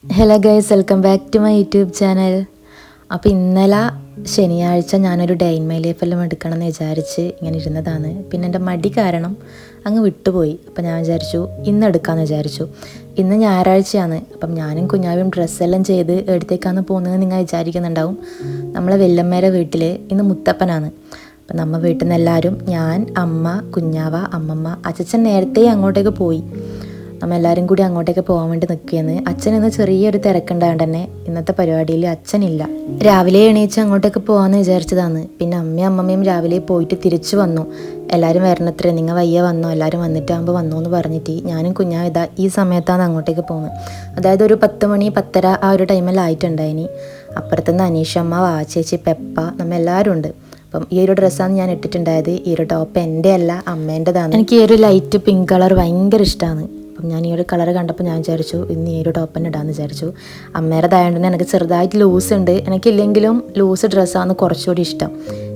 Hello guys, welcome back to my YouTube channel. അപ്പോൾ ഇന്നലെ ശനിയാഴ്ച ഞാനൊരു ഡേ ഇൻ മൈ ലൈഫ് എല്ലാം എടുക്കണം എന്ന് വിചാരിച്ച് ഇങ്ങനെ ഇരുന്നതാണ്. പിന്നെ എൻ്റെ മടി കാരണം അങ്ങ് വിട്ടുപോയി. അപ്പോൾ ഞാൻ വിചാരിച്ചു ഇന്ന് എടുക്കാമെന്ന് വിചാരിച്ചു. ഇന്ന് ഞായറാഴ്ചയാണ്. അപ്പം ഞാനും കുഞ്ഞാവും ഡ്രസ്സെല്ലാം ചെയ്ത് എടുത്തേക്കാന്ന് പോകുന്നത് നിങ്ങൾ വിചാരിക്കുന്നുണ്ടാവും. നമ്മളെ വല്യമ്മേരെ വീട്ടിൽ ഇന്ന് മുത്തപ്പനാണ്. അപ്പം നമ്മൾ വീട്ടിൽ നിന്ന് എല്ലാവരും, ഞാൻ, അമ്മ, കുഞ്ഞാവ, അമ്മമ്മ, അച്ഛൻ നേരത്തെ അങ്ങോട്ടേക്ക് പോയി. നമ്മളെല്ലാവരും കൂടി അങ്ങോട്ടേക്ക് പോകാൻ വേണ്ടി നിൽക്കുകയെന്ന്. അച്ഛൻ ഇന്ന് ചെറിയൊരു തിരക്കുണ്ടായതുകൊണ്ട് തന്നെ ഇന്നത്തെ പരിപാടിയിൽ അച്ഛനില്ല. രാവിലെ എണീച്ച് അങ്ങോട്ടേക്ക് പോകാമെന്ന് വിചാരിച്ചതാണ്. പിന്നെ അമ്മയും അമ്മമ്മയും രാവിലെ പോയിട്ട് തിരിച്ചു വന്നു. എല്ലാവരും വരണത്രേ, നിങ്ങൾ വയ്യ വന്നോ, എല്ലാവരും വന്നിട്ടാകുമ്പോൾ വന്നോ എന്ന് പറഞ്ഞിട്ട് ഞാനും കുഞ്ഞാവും ഇതാ ഈ സമയത്താണ് അങ്ങോട്ടേക്ക് പോകുന്നത്. അതായത് ഒരു 10 മണി 10:30 ആ ഒരു ടൈമിലായിട്ടുണ്ടായിനി. അപ്പുറത്തുനിന്ന് അനീഷമ്മ, വാച്ചേച്ചി, പെപ്പ, നമ്മൾ എല്ലാവരും ഉണ്ട്. അപ്പം ഈ ഒരു ഡ്രസ്സാണ് ഞാൻ ഇട്ടിട്ടുണ്ടായത്. ഈ ഒരു ടോപ്പ് എൻ്റെ അല്ല, അമ്മേൻ്റെതാണ്. എനിക്ക് ഈ ഒരു ലൈറ്റ് പിങ്ക് കളർ ഭയങ്കര ഇഷ്ടമാണ്. അപ്പം ഞാൻ ഈ ഒരു കളർ കണ്ടപ്പോൾ ഞാൻ വിചാരിച്ചു ഇന്ന് ഈ ഒരു ടോപ്പ് തന്നെ ഇടാമെന്ന് വിചാരിച്ചു. അമ്മേടേതായതുകൊണ്ട് തന്നെ എനിക്ക് ചെറുതായിട്ട് ലൂസ് ഉണ്ട്. എനിക്കില്ലെങ്കിലും ലൂസ് ഡ്രസ്സാണ് കുറച്ചുകൂടി ഇഷ്ടം.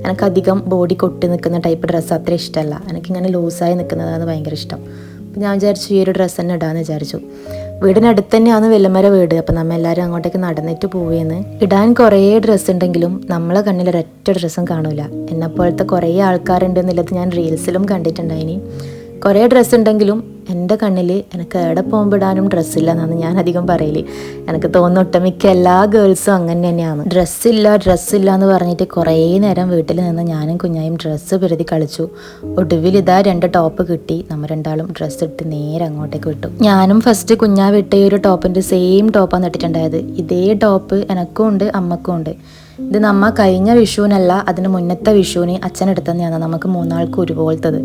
എനിക്കധികം ബോഡി കൊട്ടി നിൽക്കുന്ന ടൈപ്പ് ഡ്രസ്സ് അത്ര ഇഷ്ടമല്ല. എനിക്കിങ്ങനെ ലൂസായി നിൽക്കുന്നതാണ് ഭയങ്കര ഇഷ്ടം. അപ്പം ഞാൻ വിചാരിച്ചു ഈ ഒരു ഡ്രസ്സ് തന്നെ ഇടാമെന്ന് വിചാരിച്ചു. വീടിനടുത്ത് തന്നെയാണ് വല്യമ്മേരെ വീട്. അപ്പം നമ്മൾ എല്ലാവരും അങ്ങോട്ടേക്ക് നടന്നിട്ട് പോവുകയെന്ന്. ഇടാൻ കുറേ ഡ്രസ്സ് ഉണ്ടെങ്കിലും നമ്മളെ കണ്ണിൽ ഒരൊറ്റ ഡ്രസ്സും കാണില്ല. എന്നെപ്പോലത്തെ കുറേ ആൾക്കാരുണ്ട് എന്നുള്ളത് ഞാൻ റീൽസിലും കണ്ടിട്ടുണ്ടായിനി. കുറേ ഡ്രസ്സ് ഉണ്ടെങ്കിലും എൻ്റെ കണ്ണിൽ എനിക്ക് എവിടെ പോകുമ്പോൾ ഇടാനും ഡ്രസ്സില്ല എന്നാണ് ഞാൻ അധികം പറയല്. എനിക്ക് തോന്നുന്നു ഒട്ടുമിക്ക എല്ലാ ഗേൾസും അങ്ങനെ തന്നെയാണ്. ഡ്രസ്സില്ല എന്ന് പറഞ്ഞിട്ട് കുറേ നേരം വീട്ടിൽ നിന്ന് ഞാനും കുഞ്ഞായും ഡ്രസ്സ് പെരുതി കളിച്ചു. ഒടുവിൽ ഇതാ 2 ടോപ്പ് കിട്ടി. നമ്മൾ രണ്ടാളും ഡ്രസ്സ് ഇട്ട് നേരെ അങ്ങോട്ടേക്ക് വിട്ടു. ഞാനും ഫസ്റ്റ് കുഞ്ഞാവ് ഇട്ട ഒരു ടോപ്പിൻ്റെ സെയിം ടോപ്പാണ് ഇട്ടിട്ടുണ്ടായത്. ഇതേ ടോപ്പ് എനക്കും ഉണ്ട്, അമ്മക്കും ഉണ്ട്. ഇത് നമ്മ കഴിഞ്ഞ വിഷുവിനല്ല, അതിന് മുന്നത്തെ വിഷുവിന് അച്ഛൻ എടുത്തന്നെയാണ് നമുക്ക് 3 ആൾക്കും ഒരുപോലത്തത്.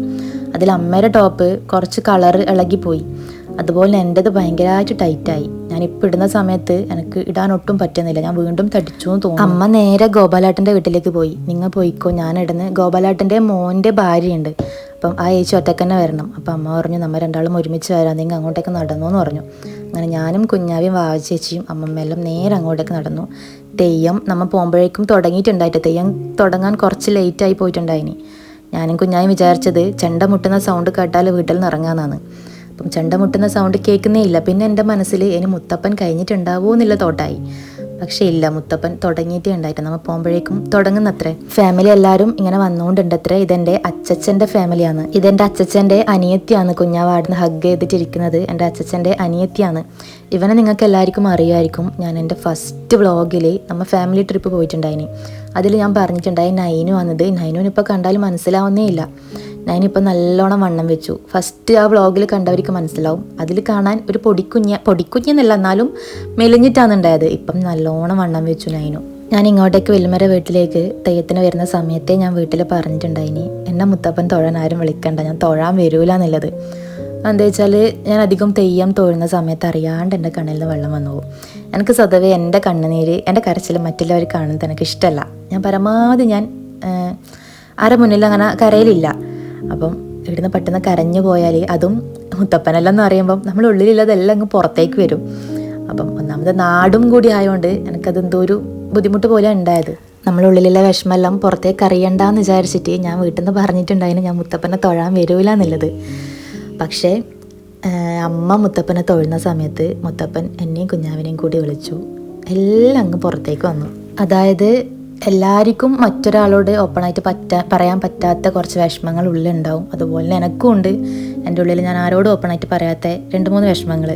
അതിൽ അമ്മയുടെ ടോപ്പ് കുറച്ച് കളർ ഇളകിപ്പോയി. അതുപോലെ എൻ്റെത് ഭയങ്കരമായിട്ട് ടൈറ്റായി. ഞാനിപ്പോൾ ഇടുന്ന സമയത്ത് എനിക്ക് ഇടാൻ ഒട്ടും പറ്റുന്നില്ല. ഞാൻ വീണ്ടും തടിച്ചു എന്ന് തോന്നുന്നു. അമ്മ നേരെ ഗോപാലേട്ടൻ്റെ വീട്ടിലേക്ക് പോയി. നിങ്ങൾ പോയിക്കോ, ഞാൻ ഇടുന്ന ഗോപാലേട്ടൻ്റെ മോൻ്റെ ഭാര്യയുണ്ട്. അപ്പം ആ ചേച്ചി ഒറ്റക്ക് തന്നെ വരണം. അപ്പം അമ്മ പറഞ്ഞു നമ്മൾ രണ്ടാളും ഒരുമിച്ച് വരാം, നിങ്ങൾ അങ്ങോട്ടേക്ക് നടന്നു എന്ന് പറഞ്ഞു. അങ്ങനെ ഞാനും കുഞ്ഞാവിയും വാവച്ചേച്ചിയും അമ്മമ്മയെല്ലാം നേരെ അങ്ങോട്ടേക്ക് നടന്നു. തെയ്യം നമ്മൾ പോകുമ്പോഴേക്കും തുടങ്ങിയിട്ടുണ്ടായിട്ട് തെയ്യം തുടങ്ങാൻ കുറച്ച് ലേറ്റായി പോയിട്ടുണ്ടായിനി. ഞാനും കുഞ്ഞായും വിചാരിച്ചത് ചെണ്ട മുട്ടുന്ന സൗണ്ട് കേട്ടാൽ വീട്ടിൽ നിന്ന് ഇറങ്ങാമെന്നാണ്. അപ്പം ചെണ്ട മുട്ടുന്ന സൗണ്ട് കേൾക്കുന്നേ ഇല്ല. പിന്നെ എൻ്റെ മനസ്സിൽ ഇനി മുത്തപ്പൻ കഴിഞ്ഞിട്ടുണ്ടാവുമോ എന്നുള്ള തോട്ടായി. പക്ഷേ ഇല്ല, മുത്തപ്പൻ തുടങ്ങിയിട്ടേ ഉണ്ടായിട്ട് നമ്മൾ പോകുമ്പോഴേക്കും തുടങ്ങുന്നത്രേ. ഫാമിലി എല്ലാവരും ഇങ്ങനെ വന്നുകൊണ്ടുണ്ടത്രേ. ഇതെൻ്റെ അച്ചച്ചൻ്റെ ഫാമിലിയാണ്. ഇതെൻ്റെ അച്ചച്ചൻ്റെ അനിയത്തിയാണ്. കുഞ്ഞാവാടിന് ഹഗ് ചെയ്തിട്ടിരിക്കുന്നത് എൻ്റെ അച്ചച്ചൻ്റെ അനിയത്തിയാണ്. ഇവനെ നിങ്ങൾക്ക് എല്ലാവർക്കും അറിയുമായിരിക്കും. ഞാൻ എൻ്റെ ഫസ്റ്റ് വ്ളോഗിൽ നമ്മൾ ഫാമിലി ട്രിപ്പ് പോയിട്ടുണ്ടായിനി. അതിൽ ഞാൻ പറഞ്ഞിട്ടുണ്ടായി നൈനു വന്നത്. നൈനുവിനിപ്പോൾ കണ്ടാൽ മനസ്സിലാവുന്നേ ഇല്ല. ഞാനിപ്പോൾ നല്ലോണം വണ്ണം വെച്ചു. ഫസ്റ്റ് ആ വ്ളോഗിൽ കണ്ടവർക്ക് മനസ്സിലാവും. അതിൽ കാണാൻ ഒരു പൊടിക്കുഞ്ഞെന്നല്ല, എന്നാലും മെലിഞ്ഞിട്ടാണ് ഉണ്ടായത്. ഇപ്പം നല്ലോണം വണ്ണം വെച്ചു നൈനു. ഞാൻ ഇങ്ങോട്ടേക്ക് വല്യമ്മേരെ വീട്ടിലേക്ക് തെയ്യത്തിന് വരുന്ന സമയത്തെ ഞാൻ വീട്ടിൽ പറഞ്ഞിട്ടുണ്ടായിനി എന്നെ മുത്തപ്പൻ തൊഴാൻ ആരും വിളിക്കണ്ട, ഞാൻ തൊഴാൻ വരൂല എന്നുള്ളത്. എന്താ വെച്ചാൽ ഞാൻ അധികം തെയ്യം തൊഴുന്ന സമയത്ത് അറിയാണ്ട് എൻ്റെ കണ്ണിൽ നിന്ന് വെള്ളം വന്നു പോകും. എനിക്ക് സ്വതവേ എൻ്റെ കണ്ണുനീര്, എൻ്റെ കരച്ചിൽ മറ്റുള്ളവർ കാണുന്നത് എനിക്ക് ഇഷ്ടമല്ല. ഞാൻ പരമാവധി ആരെ മുന്നിൽ അങ്ങനെ കരയിലില്ല. അപ്പം ഇവിടുന്ന് പെട്ടെന്ന് കരഞ്ഞു പോയാൽ അതും മുത്തപ്പനെല്ലാം എന്ന് പറയുമ്പം നമ്മൾ ഉള്ളിലുള്ളതെല്ലാം അങ്ങ് പുറത്തേക്ക് വരും. അപ്പം ഒന്നാമത് നാടും കൂടി ആയതുകൊണ്ട് എനിക്കതെന്തോ ഒരു ബുദ്ധിമുട്ട് പോലെ ഉണ്ടായത്. നമ്മളുള്ളിലുള്ള വിഷമെല്ലാം പുറത്തേക്ക് അറിയണ്ടെന്ന് വിചാരിച്ചിട്ട് ഞാൻ വീട്ടിൽ നിന്ന് പറഞ്ഞിട്ടുണ്ടായിരുന്നു ഞാൻ മുത്തപ്പനെ തൊഴാൻ വരൂല എന്നുള്ളത്. പക്ഷേ അമ്മ മുത്തപ്പനെ തൊഴുന്ന സമയത്ത് മുത്തപ്പൻ എന്നെയും കുഞ്ഞാവിനെയും കൂടി വിളിച്ചു. എല്ലാം അങ്ങ് പുറത്തേക്ക് വന്നു. അതായത് എല്ലാവർക്കും മറ്റൊരാളോട് ഓപ്പണായിട്ട് പറയാൻ പറ്റാത്ത കുറച്ച് വിഷമങ്ങൾ ഉള്ളിലുണ്ടാവും. അതുപോലെ എനക്കും ഉണ്ട്. എൻ്റെ ഉള്ളിൽ ഞാൻ ആരോടും ഓപ്പണായിട്ട് പറയാത്ത 2-3 വിഷമങ്ങൾ.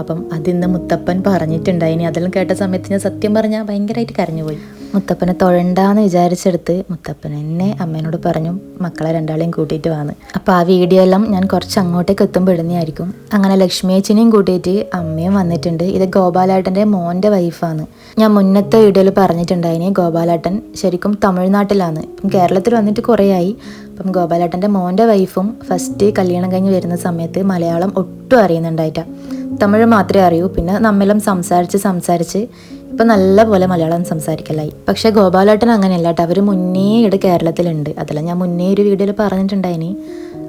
അപ്പം അതിന്ന് മുത്തപ്പൻ പറഞ്ഞിട്ടുണ്ടായിനി. അതെല്ലാം കേട്ട സമയത്ത് ഞാൻ സത്യം പറഞ്ഞാൽ ഭയങ്കരമായിട്ട് കരഞ്ഞുപോയി. മുത്തപ്പനെ തൊഴണ്ടാന്ന് വിചാരിച്ചെടുത്ത് മുത്തപ്പൻ എന്നെ അമ്മേനോട് പറഞ്ഞു മക്കളെ 2ആളെയും കൂട്ടിയിട്ട് വന്ന്. അപ്പോൾ ആ വീഡിയോ എല്ലാം ഞാൻ കുറച്ച് അങ്ങോട്ടേക്ക് എത്തുമ്പോൾ ഇടുന്നതായിരിക്കും. അങ്ങനെ ലക്ഷ്മിയേച്ചിനെയും കൂട്ടിയിട്ട് അമ്മയും വന്നിട്ടുണ്ട്. ഇത് ഗോപാലേട്ടൻ്റെ മോൻ്റെ വൈഫാണ്. ഞാൻ മുന്നത്തെ വീഡിയോയിൽ പറഞ്ഞിട്ടുണ്ടായിനി ഗോപാലേട്ടൻ ശരിക്കും തമിഴ്നാട്ടിലാണ്. ഇപ്പം കേരളത്തിൽ വന്നിട്ട് കുറേ ആയി. അപ്പം ഗോപാലേട്ടൻ്റെ മോൻ്റെ വൈഫും ഫസ്റ്റ് കല്യാണം കഴിഞ്ഞ് വരുന്ന സമയത്ത് മലയാളം ഒട്ടും അറിയുന്നുണ്ടായിട്ടാ, തമിഴ് മാത്രമേ അറിയൂ. പിന്നെ നമ്മെല്ലാം സംസാരിച്ച് ഇപ്പം നല്ല പോലെ മലയാളം സംസാരിക്കലായി. പക്ഷേ ഗോപാലേട്ടൻ അങ്ങനെയല്ല കേട്ടോ. അവർ മുന്നേ ഇവിടെ കേരളത്തിലുണ്ട്. അതെല്ലാം ഞാൻ മുന്നേ ഒരു വീഡിയോയിൽ പറഞ്ഞിട്ടുണ്ടായിനി.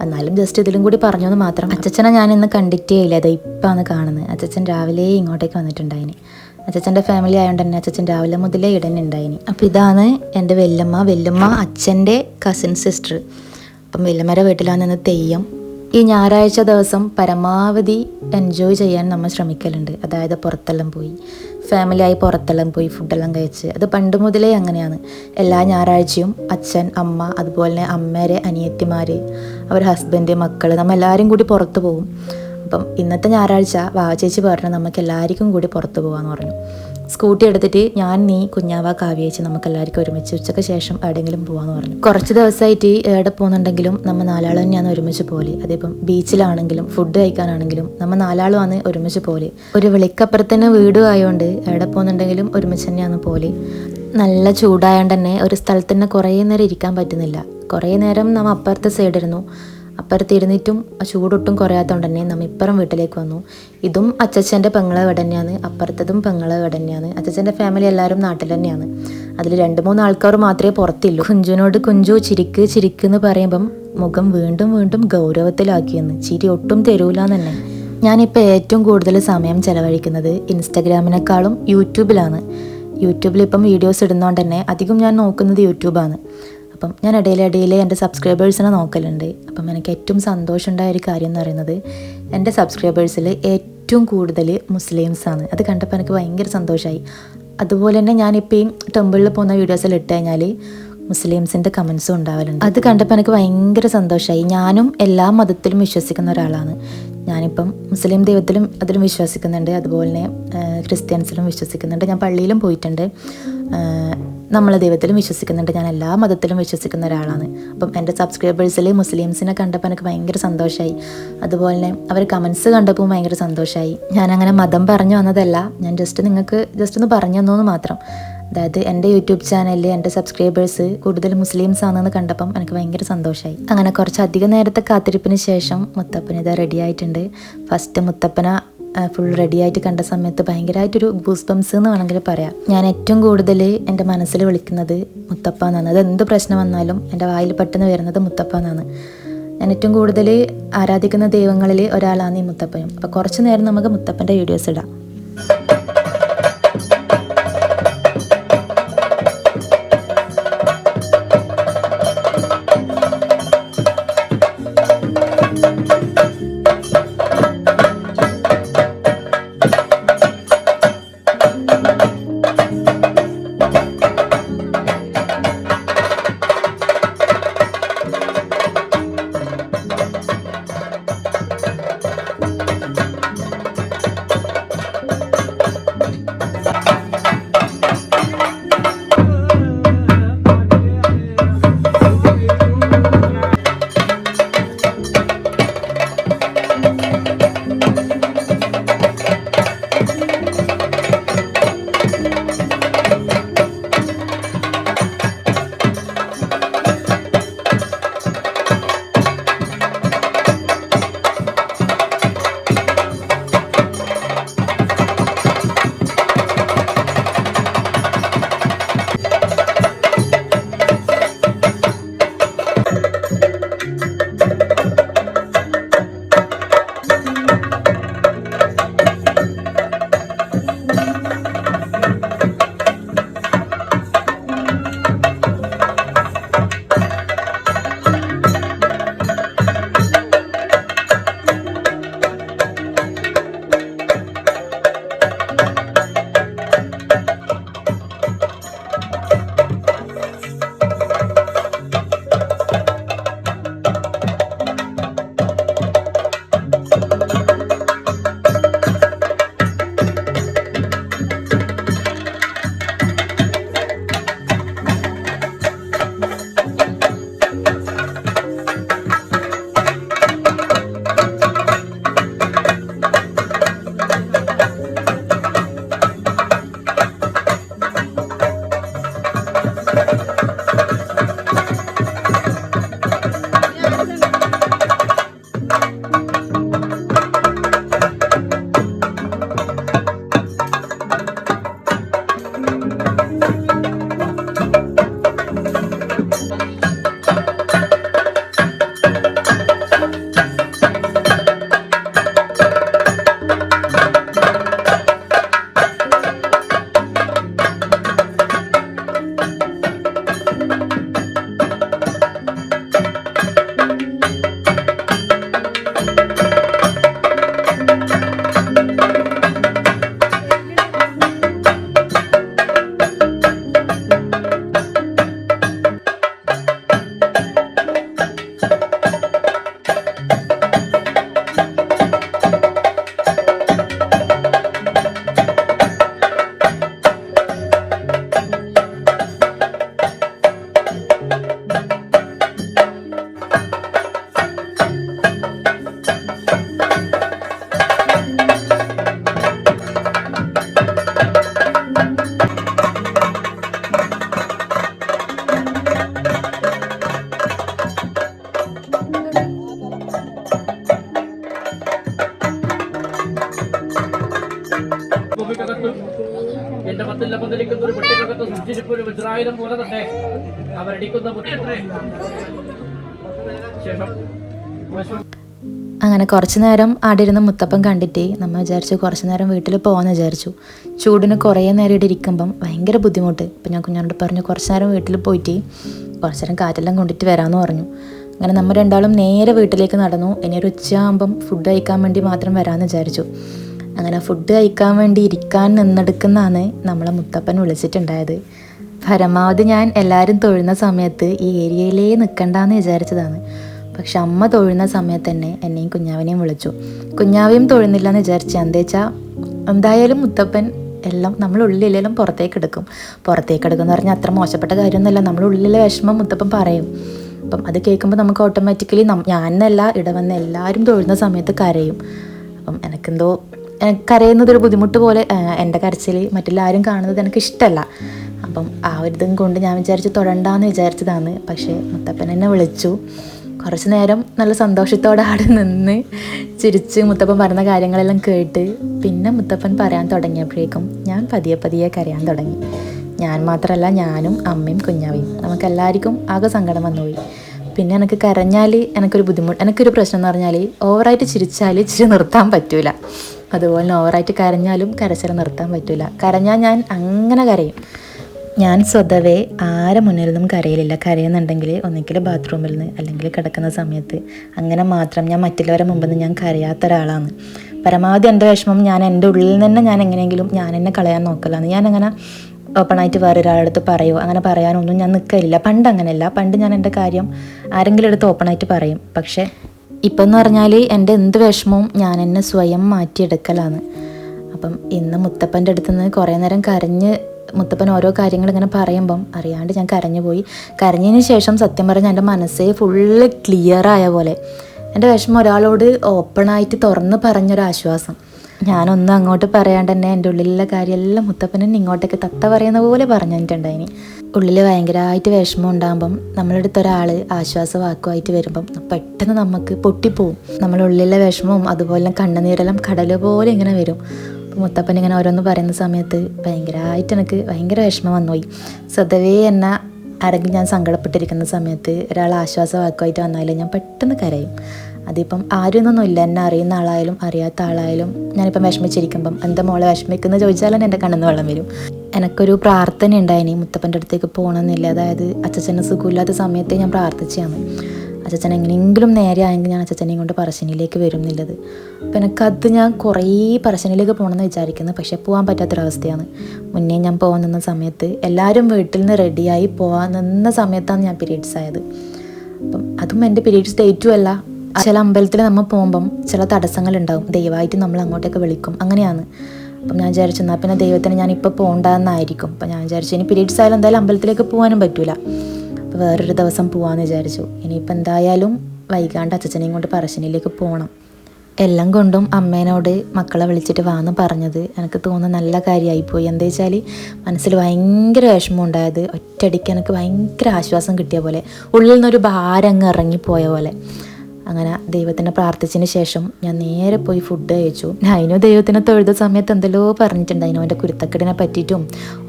എന്നാലും ജസ്റ്റ് ഇതിലും കൂടി പറഞ്ഞെന്ന് മാത്രം. അച്ചച്ചനെ ഞാൻ ഇന്ന് കണ്ടിട്ടേ ഇല്ല, അത് ഇപ്പാണ് കാണുന്നത്. അച്ചച്ചൻ രാവിലെ ഇങ്ങോട്ടേക്ക് വന്നിട്ടുണ്ടായിനി. അച്ചച്ചൻ്റെ ഫാമിലി ആയതുകൊണ്ട് തന്നെ അച്ചച്ചൻ രാവിലെ മുതലേ ഇടന്നെ ഉണ്ടായിനി. അപ്പോൾ ഇതാണ് എൻ്റെ വല്യമ്മ അച്ഛൻ്റെ കസിൻ സിസ്റ്റർ. അപ്പം വല്യമ്മയുടെ വീട്ടിലാണ് നിന്ന് തെയ്യം. ഈ ഞായറാഴ്ച ദിവസം പരമാവധി എൻജോയ് ചെയ്യാൻ നമ്മൾ ശ്രമിക്കലുണ്ട്. അതായത് പുറത്തെല്ലാം പോയി ഫാമിലിയായി പുറത്തെല്ലാം പോയി ഫുഡെല്ലാം കഴിച്ച്. അത് പണ്ട് മുതലേ അങ്ങനെയാണ്. എല്ലാ ഞായറാഴ്ചയും അച്ഛൻ, അമ്മ, അതുപോലെ തന്നെ അമ്മേരെ അനിയത്തിമാർ, അവർ ഹസ്ബൻഡ്, മക്കൾ, നമ്മൾ എല്ലാവരും കൂടി പുറത്ത് പോകും. അപ്പം ഇന്നത്തെ ഞായറാഴ്ച വാവച്ചേച്ചി പറഞ്ഞു നമുക്ക് എല്ലാവർക്കും കൂടി പുറത്ത് പോകാമെന്ന് പറഞ്ഞു. സ്കൂട്ടി എടുത്തിട്ട് ഞാൻ, നീ, കുഞ്ഞാവ, കാവ്യേച്ചി നമുക്ക് എല്ലാവർക്കും ഒരുമിച്ച് ഉച്ചയ്ക്ക് ശേഷം എവിടെയെങ്കിലും പോകാമെന്ന് പറഞ്ഞു. കുറച്ച് ദിവസമായിട്ട് എവിടെ പോകുന്നുണ്ടെങ്കിലും നമ്മൾ നാലാൾ തന്നെയാണ് ഒരുമിച്ച് പോലെ. അതിപ്പം ബീച്ചിലാണെങ്കിലും ഫുഡ് കഴിക്കാനാണെങ്കിലും നമ്മൾ നാലാളുമാണ് ഒരുമിച്ച് പോലെ. ഒരു വിളിക്കപ്പുറത്തന്നെ വീടും ആയതുകൊണ്ട് എവിടെ പോകുന്നുണ്ടെങ്കിലും ഒരുമിച്ച് തന്നെയാണ് പോലെ. നല്ല ചൂടായതുകൊണ്ട് തന്നെ ഒരു സ്ഥലത്ത് തന്നെ കുറേ നേരം ഇരിക്കാൻ പറ്റുന്നില്ല. കുറേ നേരം നമ്മൾ അപ്പുറത്തെ സൈഡിരുന്നു. അപ്പുറത്ത് ഇരുന്നിട്ടും ചൂടൊട്ടും കുറയാത്തതുകൊണ്ട് തന്നെ നമ്മൾ ഇപ്പുറം വീട്ടിലേക്ക് വന്നു. ഇതും അച്ചച്ചൻ്റെ പെങ്ങളെ വീട് തന്നെയാണ്, അപ്പുറത്തതും പെങ്ങളെ വീട് തന്നെയാണ്. അച്ചച്ചൻ്റെ ഫാമിലി എല്ലാവരും നാട്ടിൽ തന്നെയാണ്. അതിൽ 2-3 ആൾക്കാർ മാത്രമേ പുറത്തില്ലൂ. കുഞ്ചുനോട് കുഞ്ചു ചിരിക്ക് ചിരിക്ക് എന്ന് പറയുമ്പം മുഖം വീണ്ടും വീണ്ടും ഗൗരവത്തിലാക്കിയെന്ന്. ചിരി ഒട്ടും തരൂലെന്ന് തന്നെ. ഞാനിപ്പോൾ ഏറ്റവും കൂടുതൽ സമയം ചിലവഴിക്കുന്നത് ഇൻസ്റ്റഗ്രാമിനേക്കാളും യൂട്യൂബിലാണ്. യൂട്യൂബിൽ ഇപ്പം വീഡിയോസ് ഇടുന്നതുകൊണ്ട് തന്നെ അധികം ഞാൻ നോക്കുന്നത് യൂട്യൂബാണ്. അപ്പം ഞാൻ ഇടയിൽ എൻ്റെ സബ്സ്ക്രൈബേഴ്സിനെ നോക്കലുണ്ട്. അപ്പം എനിക്ക് ഏറ്റവും സന്തോഷമുണ്ടായ ഒരു കാര്യം എന്ന് പറയുന്നത് എൻ്റെ സബ്സ്ക്രൈബേഴ്സിൽ ഏറ്റവും കൂടുതൽ മുസ്ലിംസാണ്. അത് കണ്ടപ്പോൾ എനിക്ക് ഭയങ്കര സന്തോഷമായി. അതുപോലെ തന്നെ ഞാനിപ്പോൾ ഈ ടെമ്പിളിൽ പോകുന്ന വീഡിയോസിൽ ഇട്ട് കഴിഞ്ഞാൽ മുസ്ലിംസിൻ്റെ കമൻസും ഉണ്ടാവലുണ്ട്. അത് കണ്ടപ്പോൾ എനിക്ക് ഭയങ്കര സന്തോഷമായി. ഞാനും എല്ലാ മതത്തിലും വിശ്വസിക്കുന്ന ഒരാളാണ്. ഞാനിപ്പം മുസ്ലിം ദൈവത്തിലും അതിലും വിശ്വസിക്കുന്നുണ്ട്, അതുപോലെ തന്നെ ക്രിസ്ത്യൻസിലും വിശ്വസിക്കുന്നുണ്ട്. ഞാൻ പള്ളിയിലും പോയിട്ടുണ്ട്. നമ്മളെ ദൈവത്തിലും വിശ്വസിക്കുന്നുണ്ട്. ഞാൻ എല്ലാ മതത്തിലും വിശ്വസിക്കുന്ന ഒരാളാണ്. അപ്പം എൻ്റെ സബ്സ്ക്രൈബേഴ്സിൽ മുസ്ലിംസിനെ കണ്ടപ്പോൾ എനിക്ക് ഭയങ്കര സന്തോഷമായി. അതുപോലെ തന്നെ അവർ കമൻസ് കണ്ടപ്പോൾ ഭയങ്കര സന്തോഷമായി. ഞാനങ്ങനെ മതം പറഞ്ഞു വന്നതല്ല, ഞാൻ നിങ്ങൾക്ക് ജസ്റ്റ് ഒന്ന് പറഞ്ഞു തന്നു മാത്രം. അതായത് എൻ്റെ യൂട്യൂബ് ചാനലിൽ എൻ്റെ സബ്സ്ക്രൈബേഴ്സ് കൂടുതൽ മുസ്ലിംസ് ആണെന്ന് കണ്ടപ്പം എനിക്ക് ഭയങ്കര സന്തോഷമായി. അങ്ങനെ കുറച്ചധികം നേരത്തെ കാത്തിരിപ്പിന് ശേഷം മുത്തപ്പന ഇത് റെഡി ആയിട്ടുണ്ട്. ഫസ്റ്റ് മുത്തപ്പന ഫുൾ റെഡി ആയിട്ട് കണ്ട സമയത്ത് ഭയങ്കരമായിട്ടൊരു ഗൂസ് ബംസ് എന്ന് വേണമെങ്കിൽ പറയാം. ഞാൻ ഏറ്റവും കൂടുതൽ എൻ്റെ മനസ്സിൽ വിളിക്കുന്നത് മുത്തപ്പ എന്നാണ്. അത് എന്ത് പ്രശ്നം വന്നാലും എൻ്റെ വായിൽ പെട്ടെന്ന് വരുന്നത് മുത്തപ്പ എന്നാണ്. ഞാൻ ഏറ്റവും കൂടുതൽ ആരാധിക്കുന്ന ദൈവങ്ങളിൽ ഒരാളാണ് ഈ മുത്തപ്പനും. അപ്പോൾ കുറച്ച് നേരം നമുക്ക് മുത്തപ്പൻ്റെ വീഡിയോസ് ഇടാം. എന്റെ പത്തിരിക്കുന്ന ഒരു കുട്ടികൾക്ക് സൃഷ്ടിച്ചിരിപ്പ് ഒരു വജ്രായുധം പോലെ തന്നെ അവരടിക്കുന്ന മുറ്റേ ശേഷം അങ്ങനെ കുറച്ച് നേരം അവിടെ ഇരുന്ന് മുത്തപ്പൻ കണ്ടിട്ട് നമ്മൾ വിചാരിച്ചു കുറച്ച് നേരം വീട്ടിൽ പോകാമെന്ന് വിചാരിച്ചു. ചൂടിന് കുറേ നേരം ഇവിടെ ഇരിക്കുമ്പം ഭയങ്കര ബുദ്ധിമുട്ട്. അപ്പം ഞാൻ കുഞ്ഞാനോട് പറഞ്ഞു കുറച്ച് നേരം വീട്ടിൽ പോയിട്ട് കുറച്ച് നേരം കാറ്റെല്ലാം കൊണ്ടിട്ട് വരാമെന്ന് പറഞ്ഞു. അങ്ങനെ നമ്മൾ രണ്ടാളും നേരെ വീട്ടിലേക്ക് നടന്നു. ഇനി ഒരു ഉച്ചയാകുമ്പം ഫുഡ് കഴിക്കാൻ വേണ്ടി മാത്രം വരാമെന്ന് വിചാരിച്ചു. അങ്ങനെ ഫുഡ് കഴിക്കാൻ വേണ്ടി ഇരിക്കാൻ നിന്നെടുക്കുന്നതാണ് നമ്മളെ മുത്തപ്പൻ വിളിച്ചിട്ടുണ്ടായത്. പരമാവധി ഞാൻ എല്ലാവരും തൊഴുന്ന സമയത്ത് ഈ ഏരിയയിലേ നിൽക്കണ്ടെന്ന് വിചാരിച്ചതാണ്. പക്ഷെ അമ്മ തൊഴുന്ന സമയത്ത് തന്നെ എന്നെയും കുഞ്ഞാവിനെയും വിളിച്ചു. കുഞ്ഞാവയും തൊഴുന്നില്ല എന്ന് വിചാരിച്ചു. എന്താ വെച്ചാൽ എന്തായാലും മുത്തപ്പൻ എല്ലാം നമ്മളുള്ളിലെല്ലാം പുറത്തേക്ക് എടുക്കും എന്ന് പറഞ്ഞാൽ അത്ര മോശപ്പെട്ട കാര്യമൊന്നുമല്ല. നമ്മളുള്ളിലെ വിഷമം മുത്തപ്പൻ പറയും. അപ്പം അത് കേൾക്കുമ്പോൾ നമുക്ക് ഓട്ടോമാറ്റിക്കലി ഞാനെന്നല്ല ഇടവന്ന് എല്ലാവരും തൊഴുന്ന സമയത്ത് കരയും. അപ്പം എനിക്കെന്തോ കരയുന്നതൊരു ബുദ്ധിമുട്ട് പോലെ, എൻ്റെ കരച്ചിൽ മറ്റെല്ലാവരും കാണുന്നത് എനിക്ക് ഇഷ്ടമല്ല. അപ്പം ആ ഒരു ഇതും കൊണ്ട് ഞാൻ വിചാരിച്ചു തൊഴണ്ടാന്ന് വിചാരിച്ചതാണ്. പക്ഷേ മുത്തപ്പൻ എന്നെ വിളിച്ചു. കുറച്ച് നേരം നല്ല സന്തോഷത്തോടെ അവിടെ നിന്ന് ചിരിച്ച് മുത്തപ്പൻ പറഞ്ഞ കാര്യങ്ങളെല്ലാം കേട്ട് പിന്നെ മുത്തപ്പൻ പറയാൻ തുടങ്ങിയപ്പോഴേക്കും ഞാൻ പതിയെ കരയാൻ തുടങ്ങി. ഞാൻ മാത്രമല്ല, ഞാനും അമ്മയും കുഞ്ഞാവയും നമുക്കെല്ലാവർക്കും ആകെ സങ്കടം വന്നുപോയി. പിന്നെ എനിക്ക് കരഞ്ഞാൽ എനിക്കൊരു പ്രശ്നം എന്ന് പറഞ്ഞാൽ ഓവറായിട്ട് ചിരിച്ചാൽ ചിരി നിർത്താൻ പറ്റൂല. അതുപോലെ ഓവറായിട്ട് കരഞ്ഞാലും കരച്ചിൽ നിർത്താൻ പറ്റൂല. കരഞ്ഞാൽ ഞാൻ അങ്ങനെ കരയും. ഞാൻ സ്വതവേ ആരെ മുന്നിൽ നിന്നും കരയിലില്ല. കരയുന്നുണ്ടെങ്കിൽ ഒന്നെങ്കിൽ ബാത്റൂമിൽ നിന്ന് അല്ലെങ്കിൽ കിടക്കുന്ന സമയത്ത്, അങ്ങനെ മാത്രം. ഞാൻ മറ്റുള്ളവരെ മുമ്പിൽ നിന്ന് ഞാൻ കരയാത്ത ഒരാളാണ്. പരമാവധി എൻ്റെ വിഷമം ഞാൻ എൻ്റെ ഉള്ളിൽ നിന്ന് ഞാൻ എങ്ങനെയെങ്കിലും ഞാൻ എന്നെ കളയാൻ നോക്കലാണ്. ഞാനങ്ങനെ ഓപ്പണായിട്ട് വേറൊരാളടുത്ത് പറയുമോ അങ്ങനെ പറയാനൊന്നും ഞാൻ നിൽക്കില്ല. പണ്ട് അങ്ങനെയല്ല. പണ്ട് ഞാൻ എൻ്റെ കാര്യം ആരെങ്കിലും എടുത്ത് ഓപ്പണായിട്ട് പറയും. പക്ഷേ ഇപ്പം എന്ന് പറഞ്ഞാൽ എൻ്റെ എന്ത് വിഷമവും ഞാൻ എന്നെ സ്വയം മാറ്റിയെടുക്കലാണ്. അപ്പം ഇന്ന് മുത്തപ്പൻ്റെ അടുത്ത് നിന്ന് കുറേ നേരം കരഞ്ഞ് മുത്തപ്പൻ ഓരോ കാര്യങ്ങൾ ഇങ്ങനെ പറയുമ്പം അറിയാണ്ട് ഞാൻ കരഞ്ഞുപോയി. കരഞ്ഞതിന് ശേഷം സത്യം പറഞ്ഞാൽ എൻ്റെ മനസ്സേ ഫുള്ള് ക്ലിയറായ പോലെ. എൻ്റെ വിഷമം ഒരാളോട് ഓപ്പണായിട്ട് തുറന്ന് പറഞ്ഞൊരാശ്വാസം. ഞാനൊന്നും അങ്ങോട്ട് പറയാണ്ട് തന്നെ എൻ്റെ ഉള്ളിലുള്ള കാര്യമെല്ലാം മുത്തപ്പനെ ഇങ്ങോട്ടേക്ക് തത്ത പറയുന്ന പോലെ പറഞ്ഞിട്ടുണ്ടായിനി. ഉള്ളിൽ ഭയങ്കരമായിട്ട് വിഷമം ഉണ്ടാകുമ്പം നമ്മളെടുത്ത ഒരാൾ ആശ്വാസവാക്കുമായിട്ട് വരുമ്പം പെട്ടെന്ന് നമുക്ക് പൊട്ടിപ്പോവും. നമ്മളുള്ളിലെ വിഷമവും അതുപോലെ കണ്ണുനീരെല്ലാം കടൽ പോലെ ഇങ്ങനെ വരും. മുത്തപ്പൻ ഇങ്ങനെ ഓരോന്ന് പറയുന്ന സമയത്ത് ഭയങ്കരമായിട്ട് എനിക്ക് ഭയങ്കര വിഷമം വന്നുപോയി. സ്വതവേ എന്നെ ആരെങ്കിലും ഞാൻ സങ്കടപ്പെട്ടിരിക്കുന്ന സമയത്ത് ഒരാൾ ആശ്വാസവാക്കുമായിട്ട് വന്നാൽ ഞാൻ പെട്ടെന്ന് കരയും. അതിപ്പം ആരൊന്നൊന്നുമില്ല, എന്നെ അറിയുന്ന ആളായാലും അറിയാത്ത ആളായാലും ഞാനിപ്പം വിഷമിച്ചിരിക്കുമ്പം എന്താ മോളെ വിഷമിക്കുന്നത് ചോദിച്ചാലും എൻ്റെ കണ്ണിന്ന് വെള്ളം വരും. എനിക്കൊരു പ്രാർത്ഥന ഉണ്ടായിനി മുത്തപ്പൻ്റെ അടുത്തേക്ക് പോകണമെന്നില്ല. അതായത് അച്ഛന് സുഖമില്ലാത്ത സമയത്ത് ഞാൻ പ്രാർത്ഥിച്ചാണ് അച്ഛൻ എങ്ങനെയെങ്കിലും നേരെ ആയെങ്കിൽ ഞാൻ അച്ഛനെയും കൊണ്ട് പറശ്ശിനിയിലേക്ക് വരുന്നില്ലത്. അപ്പം എനിക്കത് ഞാൻ കുറേ പറശ്ശിനിയിലേക്ക് പോകണമെന്ന് വിചാരിക്കുന്നത്, പക്ഷേ പോകാൻ പറ്റാത്തൊരവസ്ഥയാണ്. മുന്നേ ഞാൻ പോകാൻ നിന്ന സമയത്ത് എല്ലാവരും വീട്ടിൽ നിന്ന് റെഡിയായി പോകാൻ നിന്ന സമയത്താണ് ഞാൻ പീരീഡ്സ് ആയത്. അപ്പം അതും എൻ്റെ പീരീഡ്സ് ഡേറ്റും അല്ല. ചില അമ്പലത്തിൽ നമ്മൾ പോകുമ്പം ചില തടസ്സങ്ങളുണ്ടാവും. ദൈവമായിട്ട് നമ്മൾ അങ്ങോട്ടേക്ക് വിളിക്കും, അങ്ങനെയാണ്. അപ്പം ഞാൻ വിചാരിച്ചു എന്നാൽ പിന്നെ ദൈവത്തിന് ഞാനിപ്പോൾ പോകണ്ടെന്നായിരിക്കും. അപ്പം ഞാൻ വിചാരിച്ചു ഇനി പീരീഡ്സ് ആയാലും എന്തായാലും അമ്പലത്തിലേക്ക് പോകാനും പറ്റില്ല. അപ്പോൾ വേറൊരു ദിവസം പോകാമെന്ന് വിചാരിച്ചു. ഇനിയിപ്പോൾ എന്തായാലും വൈകാണ്ട് അച്ഛനെയും കൊണ്ട് പറശ്ശിനിയിലേക്ക് പോകണം. എല്ലാം കൊണ്ടും അമ്മേനോട് മക്കളെ വിളിച്ചിട്ട് വാന്ന് പറഞ്ഞത് എനിക്ക് തോന്നുന്ന നല്ല കാര്യമായിപ്പോയി. എന്താ വെച്ചാൽ മനസ്സിൽ ഭയങ്കര വിഷമം ഉണ്ടായത് ഒറ്റയടിക്ക് എനിക്ക് ഭയങ്കര ആശ്വാസം കിട്ടിയ പോലെ, ഉള്ളിൽ നിന്നൊരു ഭാരം അങ്ങ് ഇറങ്ങിപ്പോയ പോലെ. അങ്ങനെ ദൈവത്തിനെ പ്രാർത്ഥിച്ചതിന് ശേഷം ഞാൻ നേരെ പോയി ഫുഡ് കഴിച്ചു. അതിനും ദൈവത്തിനെ തൊഴുത സമയത്ത് എന്തെല്ലോ പറഞ്ഞിട്ടുണ്ടായിരുന്നു. അവൻ്റെ കുരുത്തക്കെടിനെ പറ്റിയിട്ടും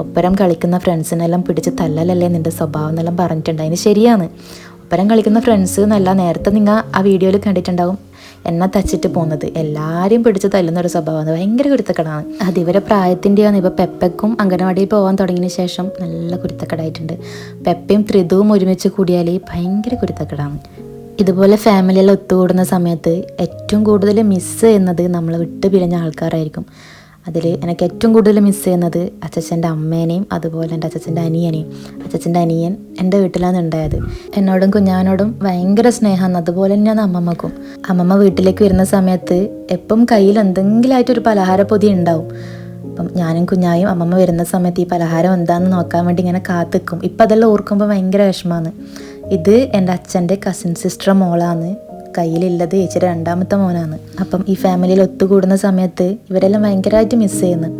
ഒപ്പരം കളിക്കുന്ന ഫ്രണ്ട്സിനെല്ലാം പിടിച്ച് തല്ലലല്ലേ നിൻ്റെ സ്വഭാവം എന്നെല്ലാം പറഞ്ഞിട്ടുണ്ടായിരുന്നു. ശരിയാണ്, ഒപ്പരം കളിക്കുന്ന ഫ്രണ്ട്സ് എന്നല്ല, നേരത്തെ നിങ്ങൾ ആ വീഡിയോയിൽ കണ്ടിട്ടുണ്ടാവും എന്നെ തച്ചിട്ട് പോകുന്നത്. എല്ലാവരെയും പിടിച്ച് തല്ലുന്നൊരു സ്വഭാവമാണ്, ഭയങ്കര കുരുത്തക്കെടാണ്. അത് ഇവരെ പ്രായത്തിൻ്റെയാണ്. ഇപ്പോൾ പെപ്പയ്ക്കും അംഗനവാടിയിൽ പോകാൻ തുടങ്ങിയതിന് ശേഷം നല്ല കുരുത്തക്കെടായിട്ടുണ്ട്. പെപ്പയും ത്രിതുവും ഒരുമിച്ച് കൂടിയാൽ ഭയങ്കര കുരുത്തക്കെടാണ്. ഇതുപോലെ ഫാമിലിയെല്ലാം ഒത്തുകൂടുന്ന സമയത്ത് ഏറ്റവും കൂടുതൽ മിസ്സ് ചെയ്യുന്നത് നമ്മൾ വിട്ട് പിരിഞ്ഞ ആൾക്കാരായിരിക്കും. അതിൽ എനിക്ക് ഏറ്റവും കൂടുതൽ മിസ്സ് ചെയ്യുന്നത് അച്ഛൻ്റെ അമ്മേനെയും അതുപോലെ എൻ്റെ അച്ഛൻ്റെ അനിയനെയും. അച്ഛൻ്റെ അനിയൻ എൻ്റെ വീട്ടിലാണ് ഉണ്ടായത്. എന്നോടും കുഞ്ഞാനോടും ഭയങ്കര സ്നേഹമാണ്. അതുപോലെ തന്നെയാണ് അമ്മമ്മക്കും. അമ്മമ്മ വീട്ടിലേക്ക് വരുന്ന സമയത്ത് എപ്പം കയ്യിൽ എന്തെങ്കിലുമായിട്ടൊരു പലഹാരപ്പൊതി ഉണ്ടാവും. അപ്പം ഞാനും കുഞ്ഞായും അമ്മമ്മ വരുന്ന സമയത്ത് ഈ പലഹാരം എന്താണെന്ന് നോക്കാൻ വേണ്ടി ഇങ്ങനെ കാത്തിക്കും. ഇപ്പം അതെല്ലാം ഓർക്കുമ്പോൾ ഭയങ്കര വിഷമമാണ്. ഇത് എൻ്റെ അച്ഛൻ്റെ കസിൻ സിസ്റ്റർ മോളാണ്. കയ്യിലുള്ളത് ചേച്ചിയുടെ രണ്ടാമത്തെ മോനാണ്. അപ്പം ഈ ഫാമിലിയിൽ ഒത്തുകൂടുന്ന സമയത്ത് ഇവരെല്ലാം ഭയങ്കരമായിട്ട് മിസ്സ് ചെയ്യുന്നു.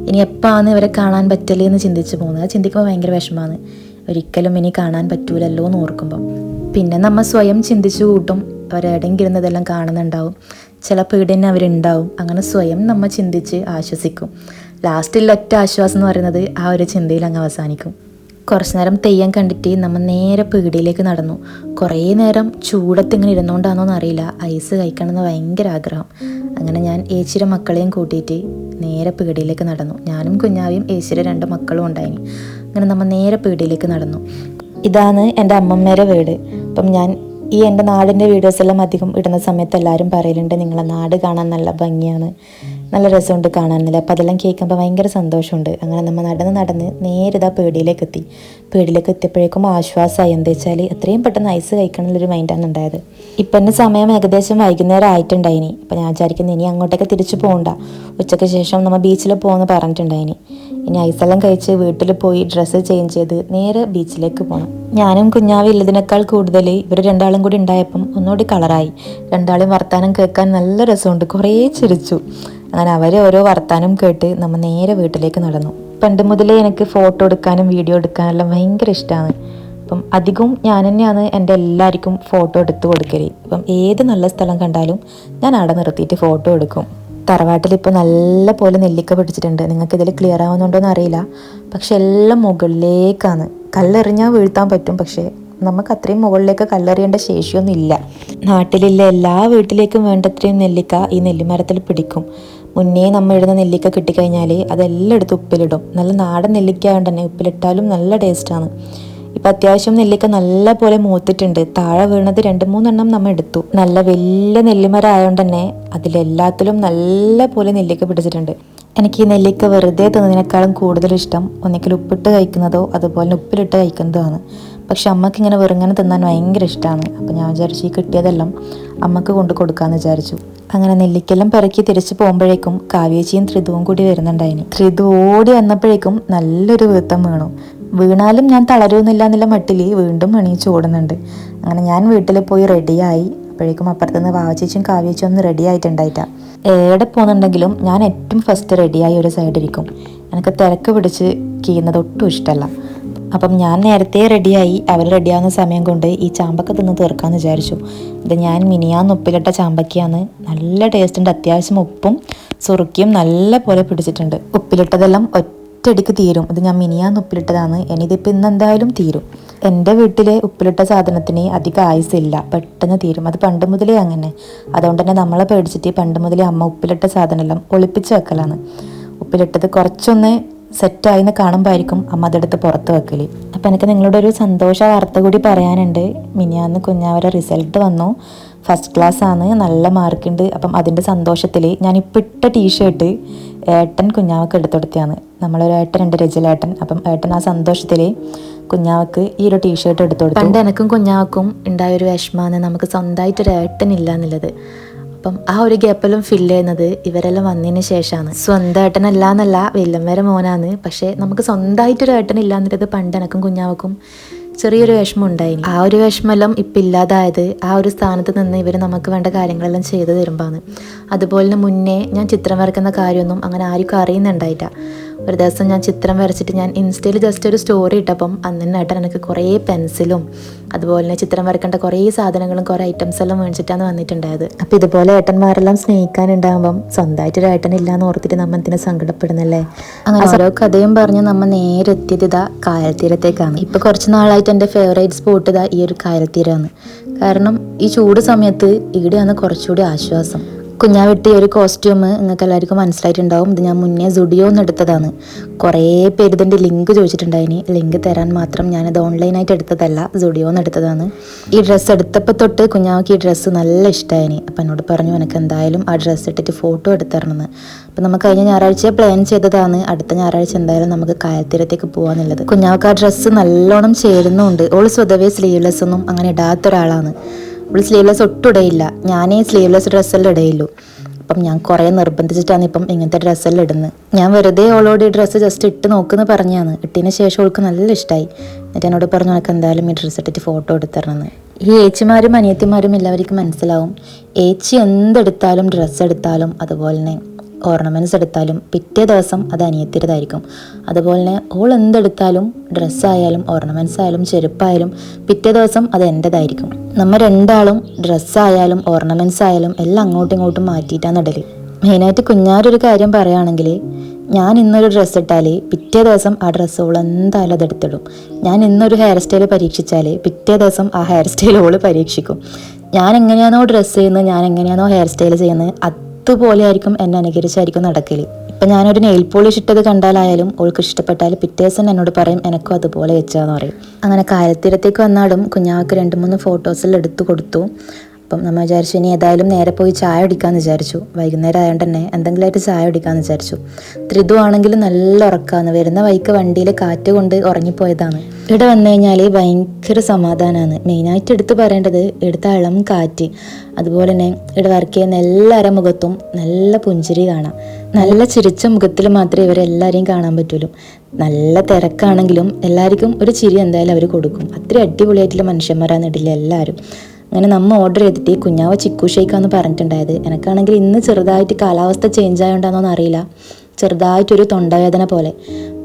ഇനി എപ്പോഴാണ് ഇവരെ കാണാൻ പറ്റില്ല എന്ന് ചിന്തിച്ച് പോകുന്നത്. അത് ചിന്തിക്കുമ്പോൾ ഭയങ്കര വിഷമമാണ്. ഒരിക്കലും ഇനി കാണാൻ പറ്റൂലല്ലോ എന്ന് ഓർക്കുമ്പോൾ. പിന്നെ നമ്മൾ സ്വയം ചിന്തിച്ചു കൂട്ടും അവരെവിടെയെങ്കിലും ഇതെല്ലാം കാണുന്നുണ്ടാവും, ചിലപ്പോൾ ഇവിടെ തന്നെ അവരുണ്ടാവും. അങ്ങനെ സ്വയം നമ്മൾ ചിന്തിച്ച് ആശ്വസിക്കും. ലാസ്റ്റിൽ ഒറ്റ ആശ്വാസം എന്ന് പറയുന്നത് ആ ഒരു ചിന്തയിൽ അങ്ങ് അവസാനിക്കും. കുറച്ച് നേരം തെയ്യം കണ്ടിട്ട് നമ്മൾ നേരെ പീടിയിലേക്ക് നടന്നു. കുറേ നേരം ചൂടത്ത് ഇങ്ങനെ ഇരുന്നുകൊണ്ടാണോന്ന് അറിയില്ല, ഐസ് കഴിക്കണമെന്ന് ഭയങ്കര ആഗ്രഹം. അങ്ങനെ ഞാൻ ഏച്ചിയുടെ മക്കളെയും കൂട്ടിയിട്ട് നേരെ പീടിയിലേക്ക് നടന്നു. ഞാനും കുഞ്ഞാവിയും ഏച്ചിയുടെ 2 മക്കളും ഉണ്ടായിന്. അങ്ങനെ നമ്മൾ നേരെ പീടിയിലേക്ക് നടന്നു. ഇതാണ് എൻ്റെ അമ്മമ്മേരെ വീട്. അപ്പം ഞാൻ ഈ എൻ്റെ നാടിൻ്റെ വീഡിയോസ് എല്ലാം അധികം ഇടുന്ന സമയത്ത് എല്ലാവരും പറയലുണ്ട് നിങ്ങളെ നാട് കാണാൻ നല്ല ഭംഗിയാണ്, നല്ല രസമുണ്ട് കാണാനില്ല. അപ്പോൾ അതെല്ലാം കേൾക്കുമ്പോൾ ഭയങ്കര സന്തോഷമുണ്ട്. അങ്ങനെ നമ്മൾ നടന്ന് നേരെ ഇതാ പീടിയിലേക്ക് എത്തി. പീടിയിലേക്ക് എത്തിയപ്പോഴേക്കും ആശ്വാസമായി. എന്താ വെച്ചാൽ എത്രയും പെട്ടെന്ന് ഐസ് കഴിക്കണമെന്നൊരു മൈൻഡാണ് ഉണ്ടായത്. ഇപ്പം എൻ്റെ സമയം ഏകദേശം വൈകുന്നേരം ആയിട്ടുണ്ടായിനി. അപ്പോൾ ഞാൻ വിചാരിക്കുന്നത് ഇനി അങ്ങോട്ടേക്ക് തിരിച്ചു പോകണ്ട, ഉച്ചയ്ക്ക് ശേഷം നമ്മൾ ബീച്ചിൽ പോകുമെന്ന് പറഞ്ഞിട്ടുണ്ടായിനി. ഇനി ഐസെല്ലാം കഴിച്ച് വീട്ടിൽ പോയി ഡ്രസ്സ് ചേഞ്ച് ചെയ്ത് നേരെ ബീച്ചിലേക്ക് പോകണം. ഞാനും കുഞ്ഞാവും ഇല്ലതിനേക്കാൾ കൂടുതൽ ഇവർ 2 ആളും കൂടി ഉണ്ടായപ്പം ഒന്നുകൂടി കളറായി. 2 ആളും വർത്താനം കേൾക്കാൻ നല്ല രസമുണ്ട്, കുറേ ചിരിച്ചു. അങ്ങനെ അവർ ഓരോ വർത്താനം കേട്ട് നമ്മൾ നേരെ വീട്ടിലേക്ക് നടന്നു. പണ്ട് മുതലേ എനിക്ക് ഫോട്ടോ എടുക്കാനും വീഡിയോ എടുക്കാനെല്ലാം ഭയങ്കര ഇഷ്ടമാണ്. അപ്പം അധികവും ഞാൻ തന്നെയാണ് എൻ്റെ എല്ലാവർക്കും ഫോട്ടോ എടുത്ത് കൊടുക്കൽ. ഇപ്പം ഏത് നല്ല സ്ഥലം കണ്ടാലും ഞാൻ അവിടെ നിർത്തിയിട്ട് ഫോട്ടോ എടുക്കും. തറവാട്ടിൽ ഇപ്പോൾ നല്ല പോലെ നെല്ലിക്ക പിടിച്ചിട്ടുണ്ട്. നിങ്ങൾക്ക് ഇതിൽ ക്ലിയർ ആവുന്നുണ്ടോയെന്ന് അറിയില്ല, പക്ഷെ എല്ലാം മുകളിലേക്കാണ്. കല്ലെറിഞ്ഞാൽ വീഴ്ത്താൻ പറ്റും, പക്ഷേ നമുക്ക് അത്രയും മുകളിലേക്ക് കല്ലെറിയേണ്ട ശേഷിയൊന്നും ഇല്ല. നാട്ടിലുള്ള എല്ലാ വീട്ടിലേക്കും വേണ്ടത്രയും നെല്ലിക്ക ഈ നെല്ലിമരത്തിൽ പിടിക്കും. മുന്നേ നമ്മൾ ഇടുന്ന നെല്ലിക്ക കിട്ടിക്കഴിഞ്ഞാൽ അതെല്ലാം എടുത്ത് ഉപ്പിലിടും. നല്ല നാടൻ നെല്ലിക്ക ആയതുകൊണ്ട് തന്നെ ഉപ്പിലിട്ടാലും നല്ല ടേസ്റ്റാണ്. ഇപ്പം അത്യാവശ്യം നെല്ലിക്ക നല്ല പോലെ മൂത്തിട്ടുണ്ട്. താഴെ വീണത് 2-3 എണ്ണം നമ്മൾ എടുത്തു. നല്ല വലിയ നെല്ലിമരം ആയതുകൊണ്ട് തന്നെ അതിലെല്ലാത്തിലും നല്ല പോലെ നെല്ലിക്ക പിടിച്ചിട്ടുണ്ട്. എനിക്ക് ഈ നെല്ലിക്ക വെറുതെ തിന്നതിനേക്കാളും കൂടുതൽ ഇഷ്ടം ഒന്നിക്കൽ ഉപ്പിട്ട് കഴിക്കുന്നതോ അതുപോലെ ഉപ്പിലിട്ട് കഴിക്കുന്നതോ ആണ്. പക്ഷെ അമ്മക്ക് ഇങ്ങനെ വെറുങ്ങനെ തിന്നാൻ ഭയങ്കര ഇഷ്ടമാണ്. അപ്പോൾ ഞാൻ വിചാരിച്ചു ഈ കിട്ടിയതെല്ലാം അമ്മക്ക് കൊണ്ട് കൊടുക്കാമെന്ന് വിചാരിച്ചു. അങ്ങനെ നെല്ലിക്കെല്ലാം പിറക്കി തിരിച്ച് പോകുമ്പോഴേക്കും കാവ്യേച്ചിയും ത്രിതുവും കൂടി വരുന്നുണ്ടായിന്. ത്രിതു ഓടി വന്നപ്പോഴേക്കും നല്ലൊരു വീഴ്ത്തം വീണു. വീണാലും ഞാൻ തളരുന്നില്ല എന്നുള്ള മട്ടിൽ വീണ്ടും എണീച്ച് ഓടുന്നുണ്ട്. അങ്ങനെ ഞാൻ വീട്ടിൽ പോയി റെഡിയായി. അപ്പോഴേക്കും അപ്പുറത്തുനിന്ന് വാവച്ചേച്ചും കാവ്യേച്ചും ഒന്നും റെഡി ആയിട്ടുണ്ടായിട്ടാ. എവിടെ പോകുന്നുണ്ടെങ്കിലും ഞാൻ ഏറ്റവും ഫസ്റ്റ് റെഡിയായി ഒരു സൈഡിരിക്കും. എനിക്ക് തിരക്ക് പിടിച്ച് കീയുന്നത് ഒട്ടും ഇഷ്ടമല്ല. അപ്പം ഞാൻ നേരത്തെ റെഡിയായി. അവർ റെഡിയാകുന്ന സമയം കൊണ്ട് ഈ ചാമ്പക്ക തിന്ന് തീർക്കാമെന്ന് വിചാരിച്ചു. ഇത് ഞാൻ മിനിയാന്ന് ഉപ്പിലിട്ട ചാമ്പക്കയാണ്. നല്ല ടേസ്റ്റ് ഉണ്ട്. അത്യാവശ്യം ഉപ്പും സുറുക്കിയും നല്ല പോലെ പിടിച്ചിട്ടുണ്ട്. ഉപ്പിലിട്ടതെല്ലാം ഒറ്റയടിക്ക് തീരും. ഇത് ഞാൻ മിനിയാന്ന് ഉപ്പിലിട്ടതാണ്. ഇനിയിതിപ്പോൾ ഇന്ന് എന്തായാലും തീരും. എൻ്റെ വീട്ടിലെ ഉപ്പിലിട്ട സാധനത്തിന് അധികം ആയുസില്ല, പെട്ടെന്ന് തീരും. അത് പണ്ട് മുതലേ അങ്ങനെ. അതുകൊണ്ട് തന്നെ നമ്മളെ പേടിച്ചിട്ട് പണ്ട് മുതലേ അമ്മ ഉപ്പിലിട്ട സാധനമെല്ലാം ഒളിപ്പിച്ച് വെക്കലാണ്. ഉപ്പിലിട്ടത് കുറച്ചൊന്ന് സെറ്റായിന്ന് കാണുമ്പോഴായിരിക്കും അമ്മ അതെടുത്ത് പുറത്ത് വെക്കൽ. അപ്പം എനിക്ക് നിങ്ങളോട് ഒരു സന്തോഷ വാർത്ത കൂടി പറയാനുണ്ട്. മിനിയാന്ന് കുഞ്ഞാവരെ റിസൾട്ട് വന്നു. ഫസ്റ്റ് ക്ലാസ് ആണ്, നല്ല മാർക്കുണ്ട്. അപ്പം അതിൻ്റെ സന്തോഷത്തിൽ ഞാനിപ്പോൾ ഇട്ട ടീഷർട്ട് ഏട്ടൻ കുഞ്ഞാവക്ക് എടുത്തുകൊടുത്തതാണ്. നമ്മളൊരു ഏട്ടനുണ്ട്, രജിലേട്ടൻ. അപ്പം ഏട്ടൻ ആ സന്തോഷത്തിൽ കുഞ്ഞാവക്ക് ഈ ഒരു ടീഷർട്ട് എടുത്തുകൊടുത്തു. പണ്ട് എനിക്കും കുഞ്ഞാവക്കും ഉണ്ടായൊരു വിഷമമാണ് നമുക്ക് സ്വന്തമായിട്ടൊരു ഏട്ടനില്ല എന്നുള്ളത്. അപ്പം ആ ഒരു ഗ്യാപ്പെല്ലാം ഫില്ല് ചെയ്യുന്നത് ഇവരെല്ലാം വന്നതിന് ശേഷമാണ്. സ്വന്തം ഏട്ടനല്ല എന്നല്ല, വല്യമ്മേരെ മോനാണ്. പക്ഷേ നമുക്ക് സ്വന്തമായിട്ടൊരു ഏട്ടനില്ല എന്നുള്ളത് പണ്ട് എനക്കും കുഞ്ഞാവക്കും ചെറിയൊരു വിഷമം ഉണ്ടായിന്. ആ ഒരു വിഷമെല്ലാം ഇപ്പം ഇല്ലാതായത് ആ ഒരു സ്ഥാനത്ത് നിന്ന് ഇവർ നമുക്ക് വേണ്ട കാര്യങ്ങളെല്ലാം ചെയ്തു തരുമ്പോഴാണ്. അതുപോലെ തന്നെ മുന്നേ ഞാൻ ചിത്രം വരയ്ക്കുന്ന കാര്യമൊന്നും അങ്ങനെ ആർക്കും അറിയുന്നുണ്ടായിട്ട. ഒരു ദിവസം ഞാൻ ചിത്രം വരച്ചിട്ട് ഞാൻ ഇൻസ്റ്റയിൽ ജസ്റ്റ് ഒരു സ്റ്റോറി ഇട്ടപ്പം അന്ന് തന്നെ ഏട്ടൻ എനിക്ക് കുറേ പെൻസിലും അതുപോലെ തന്നെ ചിത്രം വരയ്ക്കേണ്ട കുറേ സാധനങ്ങളും കുറേ ഐറ്റംസ് എല്ലാം മേടിച്ചിട്ടാണ് വന്നിട്ടുണ്ടായത്. അപ്പം ഇതുപോലെ ഏട്ടന്മാരെല്ലാം സ്നേഹിക്കാനുണ്ടാകുമ്പം സ്വന്തമായിട്ടൊരു ഏട്ടനില്ലാന്ന് ഓർത്തിട്ട് നമ്മൾ എന്തിനാ സങ്കടപ്പെടുന്നല്ലേ. അങ്ങനെ ഓരോ കഥയും പറഞ്ഞ് നമ്മൾ നേരെ എത്തിയത് ഇതാ കായൽത്തീരത്തേക്കാണ്. ഇപ്പം കുറച്ച് നാളായിട്ട് എൻ്റെ ഫേവറേറ്റ് സ്പോട്ട് ഇതാ ഈ ഒരു കായൽത്തീരമാണ്. കാരണം ഈ ചൂട് സമയത്ത് ഇവിടെയാണ് കുറച്ചുകൂടി ആശ്വാസം. കുഞ്ഞാവിട്ടി ഒരു കോസ്റ്റ്യൂം നിങ്ങൾക്ക് എല്ലാവർക്കും മനസ്സിലായിട്ടുണ്ടാവും. ഇത് ഞാൻ മുന്നേ സുഡിയോന്ന് എടുത്തതാണ്. കുറേ പേര് ഇതിൻ്റെ ലിങ്ക് ചോദിച്ചിട്ടുണ്ടായിന്. ലിങ്ക് തരാൻ മാത്രം ഞാനത് ഓൺലൈനായിട്ട് എടുത്തതല്ല, സുഡിയോന്ന് എടുത്തതാണ്. ഈ ഡ്രസ്സ് എടുത്തപ്പോൾ തൊട്ട് കുഞ്ഞാവക്ക് ഈ ഡ്രസ്സ് നല്ല ഇഷ്ടമായിന്. അപ്പം എന്നോട് പറഞ്ഞു എനിക്ക് എന്തായാലും ആ ഡ്രസ്സ് ഇട്ടിട്ട് ഫോട്ടോ എടുത്തരണമെന്ന്. അപ്പം നമുക്ക് കഴിഞ്ഞ ഞായറാഴ്ച പ്ലാൻ ചെയ്തതാണ് അടുത്ത ഞായറാഴ്ച എന്തായാലും നമുക്ക് കായൽത്തീരത്തേക്ക് പോകാന്നുള്ളത്. കുഞ്ഞാവക്ക് ആ ഡ്രസ്സ് നല്ലോണം ചേരുന്നുണ്ട്. ഓൾ സ്വതവേ സ്ലീവ്ലെസ് ഒന്നും അങ്ങനെ ഇടാത്ത ഒരാളാണ്. അവൾ സ്ലീവ്ലെസ് ഒട്ടും ഇടയില്ല. ഞാനേ സ്ലീവ്ലെസ് ഡ്രസ്സെല്ലാം ഇടയില്ലൂ. അപ്പം ഞാൻ കുറേ നിർബന്ധിച്ചിട്ടാണ് ഇപ്പം ഇങ്ങനത്തെ ഡ്രസ്സെല്ലാം ഇടുന്നത്. ഞാൻ വെറുതെ ഓളോട് ഈ ഡ്രസ്സ് ജസ്റ്റ് ഇട്ട് നോക്കുന്ന പറഞ്ഞാണ്. ഇട്ടതിന് ശേഷം അവൾക്ക് നല്ല ഇഷ്ടമായി. എന്നിട്ട് എന്നോട് പറഞ്ഞു എനിക്ക് എന്തായാലും ഈ ഡ്രസ്സ് ഇട്ടിട്ട് ഫോട്ടോ എടുത്തരണമെന്ന്. ഈ ഏച്ചിമാരും അനിയത്തിമാരും എല്ലാവർക്കും മനസ്സിലാവും. ഏച്ചി എന്തെടുത്താലും ഡ്രസ്സ് എടുത്താലും അതുപോലെ തന്നെ ഓർണമെൻറ്റ്സ് എടുത്താലും പിറ്റേ ദിവസം അത് അനിയത്തിൻ്റെതായിരിക്കും. അതുപോലെ തന്നെ ഓൾ എന്തെടുത്താലും ഡ്രസ്സായാലും ഓർണമെൻറ്റ്സ് ആയാലും ചെരുപ്പായാലും പിറ്റേ ദിവസം അത് എൻ്റെതായിരിക്കും. നമ്മൾ രണ്ടാളും ഡ്രസ്സായാലും ഓർണമെൻറ്റ്സ് ആയാലും എല്ലാം അങ്ങോട്ടും ഇങ്ങോട്ടും മാറ്റിയിട്ടാണ് ഇടൽ. മെയിനായിട്ട് കുഞ്ഞാരൊരു കാര്യം പറയുകയാണെങ്കിൽ ഞാൻ ഇന്നൊരു ഡ്രസ്സ് ഇട്ടാൽ പിറ്റേ ദിവസം ആ ഡ്രസ്സ് ഓൾ എന്തായാലും അതെടുത്തിടും. ഞാൻ ഇന്നൊരു ഹെയർ സ്റ്റൈൽ പരീക്ഷിച്ചാൽ പിറ്റേ ദിവസം ആ ഹെയർ സ്റ്റൈൽ ഓൾ പരീക്ഷിക്കും. ഞാൻ എങ്ങനെയാണോ ഡ്രസ്സ് ചെയ്യുന്നത്, ഞാൻ എങ്ങനെയാണോ ഹെയർ സ്റ്റൈൽ ചെയ്യുന്നത്, അതുപോലെ ആയിരിക്കും എന്നെ അനുകരിച്ചായിരിക്കും നടക്കൽ. ഇപ്പം ഞാനൊരു നെയിൽ പോളിഷ് ഇട്ടത് കണ്ടാലായാലും ഓൾക്ക് ഇഷ്ടപ്പെട്ടാൽ പിറ്റേ ദിവസം എന്നോട് പറയും എനക്കും അതുപോലെ വെച്ചാന്ന് പറയും. അങ്ങനെ കാലത്തീരത്തേക്ക് വന്നാടും കുഞ്ഞാവക്ക് 2-3 ഫോട്ടോസിൽ എടുത്തു കൊടുത്തു. അപ്പം നമ്മൾ വിചാരിച്ചു ഇനി ഏതായാലും നേരെ പോയി ചായ കുടിക്കാമെന്ന് വിചാരിച്ചു. വൈകുന്നേരം ആയതുകൊണ്ട് തന്നെ എന്തെങ്കിലുമായിട്ട് ചായ കുടിക്കാമെന്ന് വിചാരിച്ചു. ത്രിതു ആണെങ്കിൽ നല്ല ഉറക്കമാണ്. വരുന്ന വഴിക്ക് വണ്ടിയിൽ കാറ്റ് കൊണ്ട് ഉറങ്ങിപ്പോയതാണ്. ഇവിടെ വന്നു കഴിഞ്ഞാൽ ഭയങ്കര സമാധാനമാണ്. മെയിനായിട്ട് എടുത്ത് പറയേണ്ടത് എടുത്ത ഇളം കാറ്റ്. അതുപോലെ തന്നെ ഇവിടെ വർക്ക് ചെയ്യുന്ന എല്ലാവരുടെ മുഖത്തും നല്ല പുഞ്ചിരി കാണാം. നല്ല ചിരിച്ച മുഖത്തിൽ മാത്രമേ ഇവരെല്ലാവരെയും കാണാൻ പറ്റുള്ളൂ. നല്ല തിരക്കാണെങ്കിലും എല്ലാവർക്കും ഒരു ചിരി എന്തായാലും അവർ കൊടുക്കും. അത്രയും അടിപൊളിയായിട്ടുള്ള മനുഷ്യന്മാരാണ് ഇടില്ല എല്ലാവരും. അങ്ങനെ നമ്മൾ ഓർഡർ ചെയ്തിട്ട് കുഞ്ഞാവ ചിക്കു ഷേക്കാന്ന് പറഞ്ഞിട്ടുണ്ടായത്. എനിക്കാണെങ്കിൽ ഇന്ന് ചെറുതായിട്ട് കാലാവസ്ഥ ചേഞ്ച് ആയതുകൊണ്ടാണെന്ന് അറിയില്ല, ചെറുതായിട്ടൊരു തൊണ്ടവേദന പോലെ.